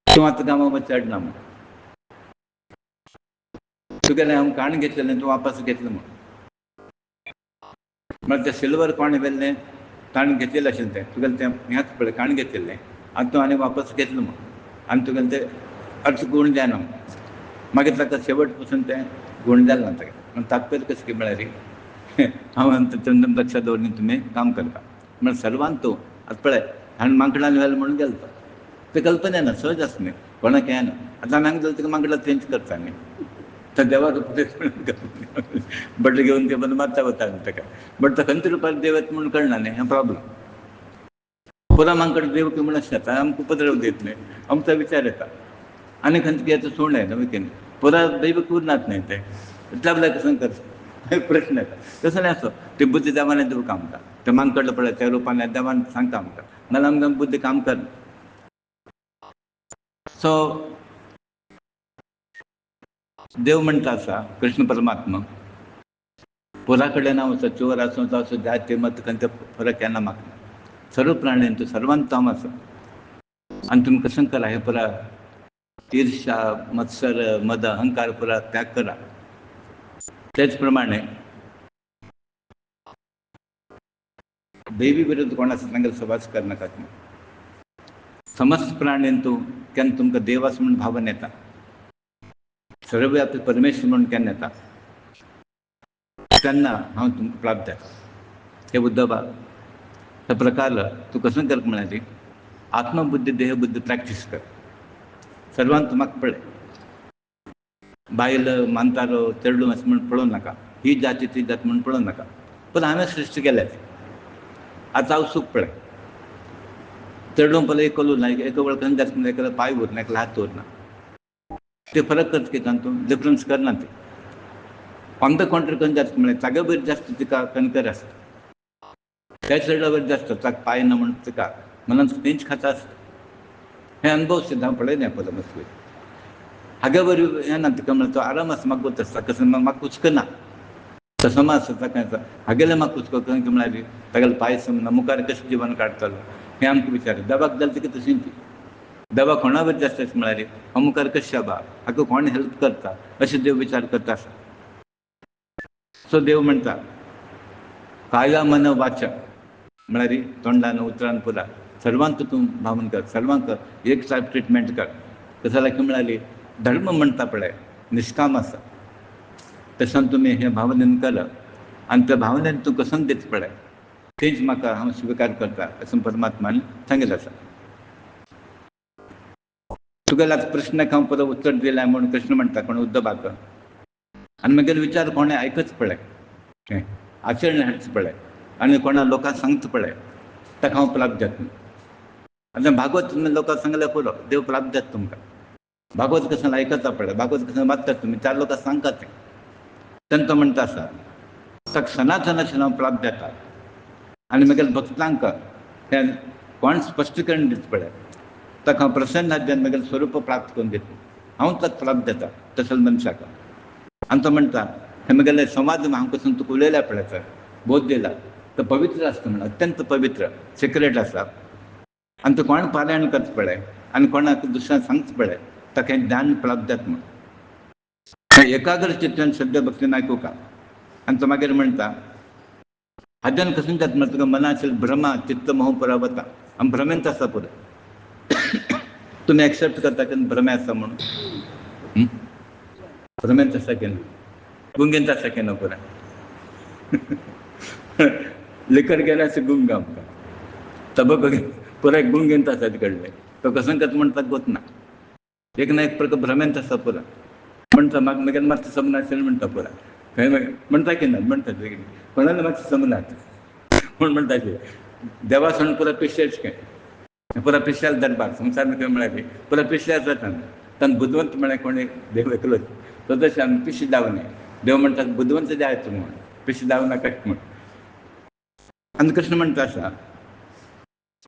Speaker 1: तूं आतां गांवां वच चड ना म्हूण तुगेलें हांव काण घेतलेलें तूं वापस घेतलें म्हूण म्हळ्यार तें सिल्वर कोण व्हेल्लें ताणें घेतिल्लें आशिल्लें तें तुगेलें तें हेंच पळय काण घेतिल्लें आनी तूं आनी वापस घेतलें म्हूण आनी तुगेलें तें अर्थ गूण जायना म्हूण मागीर ताका शेवट पसून तें गूण जालें ना ताका पूण तात्पर्य कशें की म्हळ्यार हांव चंदन लक्षात दवरून तुमी काम करता म्हळ्यार सर्वान तूं आतां पळय हांवें मांकडान व्हेलें म्हणून गेलो ते कल्पना ना सहज आसा न्ही कोणाक येना आतां आमी हांगा जाल्यार तुका मांकडां चेंज करता न्ही तर देवाचं उपदेश बट घेऊन ते पण मारता होता काय बट तर खंयच्या रुपार देव आहेत म्हणून कळणार नाही हा प्रॉब्लेम. पुरा मांकडे देव की म्हणून येता आमक उपद्रव देत नाही आमचा विचार येता आणि खंत याचं सोड आहे ना विकेन पुरा दैव पूर्णात नाही ते आपल्याला कसं करतं प्रश्न येतात तसं नाही असं ते बुद्धी देवाने देऊ काम का ते मांकडलं पडलं त्या रूपाने देवान सांगता आमका मला आमकां बुद्धी काम कर. सो देव म्हणता असा कृष्ण परमात्मा पुराकडे नाव असं चोर असो असो जाते मत कंत फरक यांना मागणं सर्व प्राण्यांचं सर्वांत काम असं आणि तुम्ही कसं करा हे पुरा ईर्षा मत्सर मद अहंकार पुरा त्याग करा. त्याचप्रमाणे देवी विरुद्ध कोणाचा सांगेल सहवास कर नका तुम्ही. समस्त प्राण्यांतू केन्ना तुमकां देव आसा म्हणून भावन येता सर्वव्यापी परमेश्वर म्हणून केन्ना येता तेन्ना हांव तुमकां प्राप्त जाता. हे उद्धवा त्या प्रकार तूं कसं करता म्हणाली आत्मबुद्धी देहबुद्धी प्रॅक्टीस कर. सर्वांत म्हाका पळय बायल मानतालो चेडूं असं म्हणून पळोवं नाका ही जाती ती जात म्हणून पळोवं नाका पण हांवें सृश्टी केल्या आतां हांव सूख पळय चेडूं पळय एक कलू ना एका वळखन जास्त म्हणजे एका पांय उरना एका हात उरना ते फरक करता की तूं डिफरन्स करना ते ऑन द कॉन्ट्री करून जास्त म्हणजे जागे वयर जास्त तिका कणकर आसता त्या चेडा वयर जास्त ताका पांय ना म्हणून तिका मनान तेंच खाता आसता. हे अनुभव सिद्ध हांव पळयलें पळय मस्ती हागे वरी हें ना तिका म्हणल्यार तो आराम आसा म्हाका गोत आसता कसं म्हाका हुस्कना तसो मा आसता ताका हागेले म्हाका हुस्को खंय म्हळ्यार तागेले पांय समना मुखार कशें जिवन काडटलो हें आमकां विचार देवाक जालें तिका तशीं ती देवा कोणा वयर जास्त अशें म्हळ्यार हांव मुखार कशें शाबा हाका कोण हेल्प करता अशें देव विचार करता आसा. सो देव म्हणटा काया मन वाचा म्हळ्यार तोंडान उतरान पुरा सर्वांक तूं भावन कर सर्वांक एक सारक ट्रिटमेंट कर. कसं जाल्यार म्हळ्यार धर्म म्हणटा पळय निश्काम आसा तसं तुमी हे भावनेन कर आनी त्या भावनेन तूं कसं दिता पळय तेच म्हाका हांव स्विकार करता असं परमात्मान सांगितलें आसा. तुगेलो आतां प्रश्नाक हांव परत उत्तर दिलें म्हणून कृष्ण म्हणटा कोण उद्धवाक आनी म्हगेलो विचार कोणें आयकच पळय आचरण हाडचें पळय आनी कोणा लोकांक सांगता पळय ताका हांव प्राप्त जाता. आतां भागवत तुमी लोकांक सांगल्यार पुरो देव प्राप्त जाता तुमकां. भागवत कसं आयकता पळय भागवत कसं वाचतात तुमी चार लोकांक सांगता तें तेन्ना तो म्हणटा आसा ताका सनातन अशें हांव प्राप्त जाता आनी म्हगेल्या भक्तांक हें कोण स्पश्टीकरण दिता पळय ताका हांव प्रसन्न हाज्यान म्हगेलें स्वरूप प्राप्त करून दिता हांव ताका प्राप्त जाता तसले मनशाक. आनी तो म्हणटा हे म्हगेले संवाद हांव कसं तुका उलयल्या पळय सर बोध दिला तो पवित्र आसता म्हणून अत्यंत पवित्र सिक्रेट आसा आनी तो कोण पारायण करता पळय आनी कोणाक दुसऱ्यांक सांगता पळय ताका हें ज्ञान प्राप्त जाता म्हणून एकाग्र चित्तान श्रद्धा भक्तीन आयकूं का. आनी तो मागीर म्हणटा हाज्यान कसं जाता म्हळ्यार तुका मनाचेर भ्रमा चित्त मोह पुरा वता आनी भ्रमेंत आसा पुरो तुमी एक्सेप्ट करता की भ्रमे आसा म्हणून भ्रमेंत आसा की गुंगेंत आसा की ना पुरा लिकर गेल्यार अशें गुंग आमकां तबक पुरा गुंगेंत आसा तिकडले तो कसं करता म्हणटा गोत ना एक ना एक प्रकार भ्रमेंत आसा पुरा म्हणटा म्हाका म्हगेलें मातशें समनाशिल्लें म्हणटा पुरा खंय म्हणटा की ना म्हणटा कोणालें मातशें समनात म्हूण म्हणटा देवा सण पुरा पिशेच खंय पुरा पिशेल दरबार संवसार खंय म्हळ्यार पुरा पिशेल जाता ताणें बुदवंत म्हळ्यार कोणें देव एकलोच तो तशें आमी पिशी दावने देव म्हणटा बुदवंत द्यायचो म्हूण पिशी दाव नाका म्हूण. आनी कृष्ण म्हणटा आसा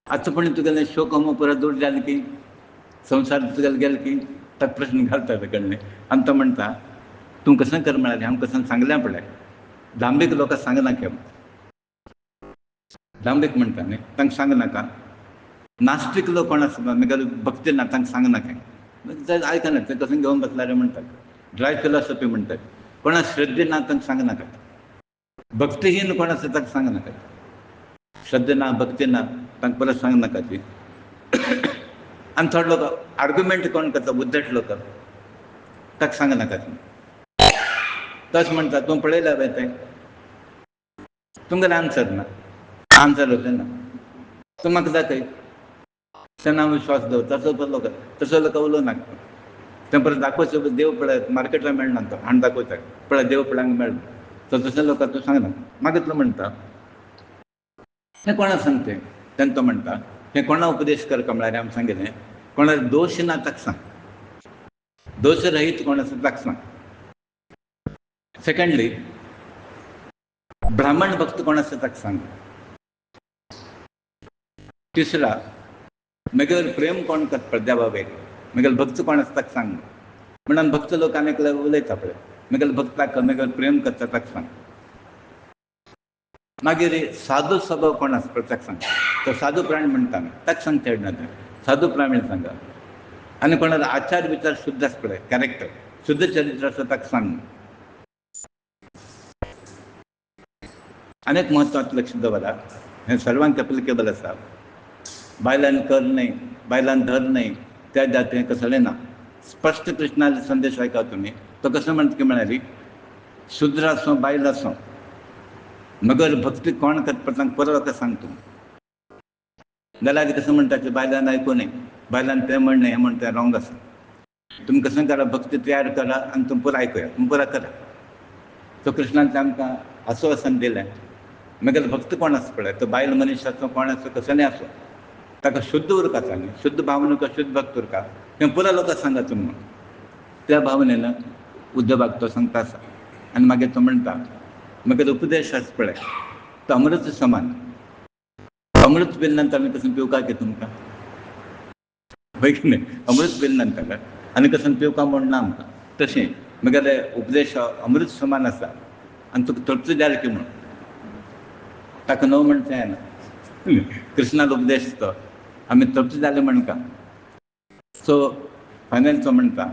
Speaker 1: आतां पण तुगेलें शोक हो पुरा दूर जालें की संवसार तुगेलो गेलो की ताका प्रश्न घालता कडले आनी तो म्हणटा तूं कसं कर म्हळ्यार हांव कसं सांगलें पळय दांबीक लोकांक सांगनाका दांबीक म्हणटा न्ही तांकां सांगनाका नास्तीक लोक कोण आसता म्हगेलो भक्ती ना तांकां सांगनाका आयकना ते कसं घेवन बसल्यार म्हणटात ड्राय फिलॉसॉफी म्हणटात कोणाक श्रद्धे ना तांकां सांगनाका भक्तीहीन कोण आसा ताका सांगनाका श्रद्धे ना भक्ती ना तांकां परत सांगनाका ती आनी थोडे लोक आर्ग्युमेंट कोण करता उद्धट लोक ताका सांगनाका ती तशें म्हणटा तूं पळयल्या पळय तें तुमगेलें आन्सर ना आन्सर होते ना तूं म्हाका दाखय तेन्ना हांव विश्वास दवरता तसो लोक उलोवं नाका तें परत दाखोवचें देव पळय मार्केटला मेळना तो आनी दाखयता पळय देव पळय मेळना तो तशें लोकांक तूं सांगना मागीर तो म्हणटा हें कोणाक सांगतें तेन्ना तो म्हणटा हें कोणा उपदेश कर कमळारी आमी सांगिल्लें कोणा दोश ना ताका सांग दोश रहीत कोण आसा ताका सांग सेकंडली ब्राह्मण भक्त कोण आसा ताका सांग तिसरा म्हगेर प्रेम कोण करता देवा वयर म्हगेले भक्त कोण आसा ताका सांग म्हणून भक्त लोक आनीक उलयता पळय म्हगेले भक्ताक म्हगेर प्रेम करता ताका सांग मागीर साधू स्वभाव कोण आसा पळय ताका सांग तो साधू प्राणी म्हणटा ताका सांग तेडना ते साधू प्राणी सांगा आनी कोणाचो आचार विचार शुद्ध आसा पळय कॅरेक्टर शुद्ध चरित्र आसा ताका सांग अनेक म्हत्वाचें लक्ष दवरा हें सर्वांक एप्लिकेबल आसा बायलांनी कर न्हय बायलांनी धर न्हय त्या जातीन कसलें ना स्पश्ट कृष्णाचो संदेश आयका तुमी तो कसो म्हणटा की म्हळ्यार शुद्र आसूं बायल आसूं मगर भक्ती कोण करता तांकां परत वता सांग तूं जाल्यार कसं म्हणटा की बायलांनी आयकूं न्हय बायलांनी तें म्हण न्हय हें म्हण तें रॉंग आसा तुमी कसं करा भक्ती तयार करा आनी तुमी पुरो आयकुया तुमी पुरो करा तो कृष्णान आमकां आश्वासन दिलें म्हगेलो भक्त कोण आसा पळय तो बायल मनीस आसूं कोण आसूं कसलेंय आसूं ताका शुद्ध उरता सांग शुद्ध भावनेक शुद्ध भक्त उरता तें पुरो लोकांक सांगा तुमी त्या भावनेन उद्धवाक तो सांगता आसा आनी मागीर तो म्हणटा म्हगेलो उपदेश आसा पळय तो अमृत समान अमृत पिल नंतर आमी कसं पिवपाक की तुमकां होय की न्हय अमृत पिल नंतर आनी कसं पिवपाक म्हणना आमकां तशें म्हगेले उपदेश अमृत समान आसा आनी तुका तृप्ती जाय की म्हण ताका नो म्हणटा येना कृष्णाचो उपदेश तो आमी तृप्ती जाले म्हणका सो फायनल तो म्हणटा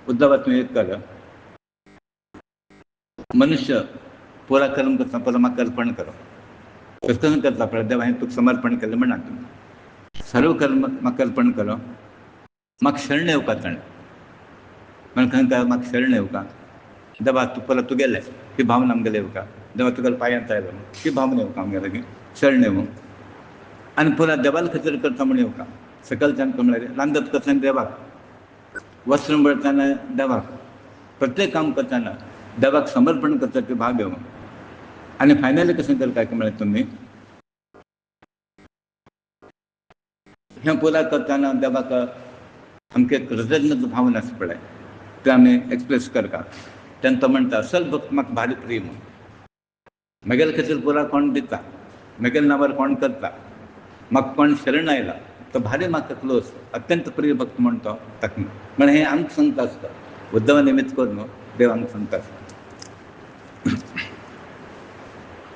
Speaker 1: उद्धवा तूं एक कर मनुष्य पुरा कर्म करता परत म्हाका अर्पण करो कसं करता पळय देव हांवें तुका समर्पण केलें म्हणा तुमी सर्व कर्म म्हाका अर्पण करो म्हाका शरण येवका ताणें म्हण खंय म्हाका शरण येवका देवा तूं परत तुगेलें ती भावना आमगेले येवका देवा तुगेल्या पांयांत आयलो ती भावना येवका आमगेले लागीं शरण येवं आनी पुरा देवाले खातीर करता म्हण येवका सकलच्यान म्हळ्यार रांदप करतना देवाक वस्त्र मळतना देवाक प्रत्येक काम करतना देवाक समर्पण करता ती भाग येवं आनी फायनली कशें करता की म्हळ्यार तुमी हें पुरा करतना देवाक आमकां एक कृतज्ञता भावना आसा पळय ते आमी एक्सप्रेस करता तेन्ना तो म्हणटा असल भक्त म्हाका भारी प्रिय म्हूण म्हगेले खातीर पुरा कोण दिता म्हगेल्या नांवार कोण करता म्हाका कोण शरण आयला तो भारी म्हाका क्लोज अत्यंत प्रिय भक्त म्हणटा ताका म्हण हें आमकां सांगता आसता उद्धवा निमित्त करून देव आमकां सांगता आसता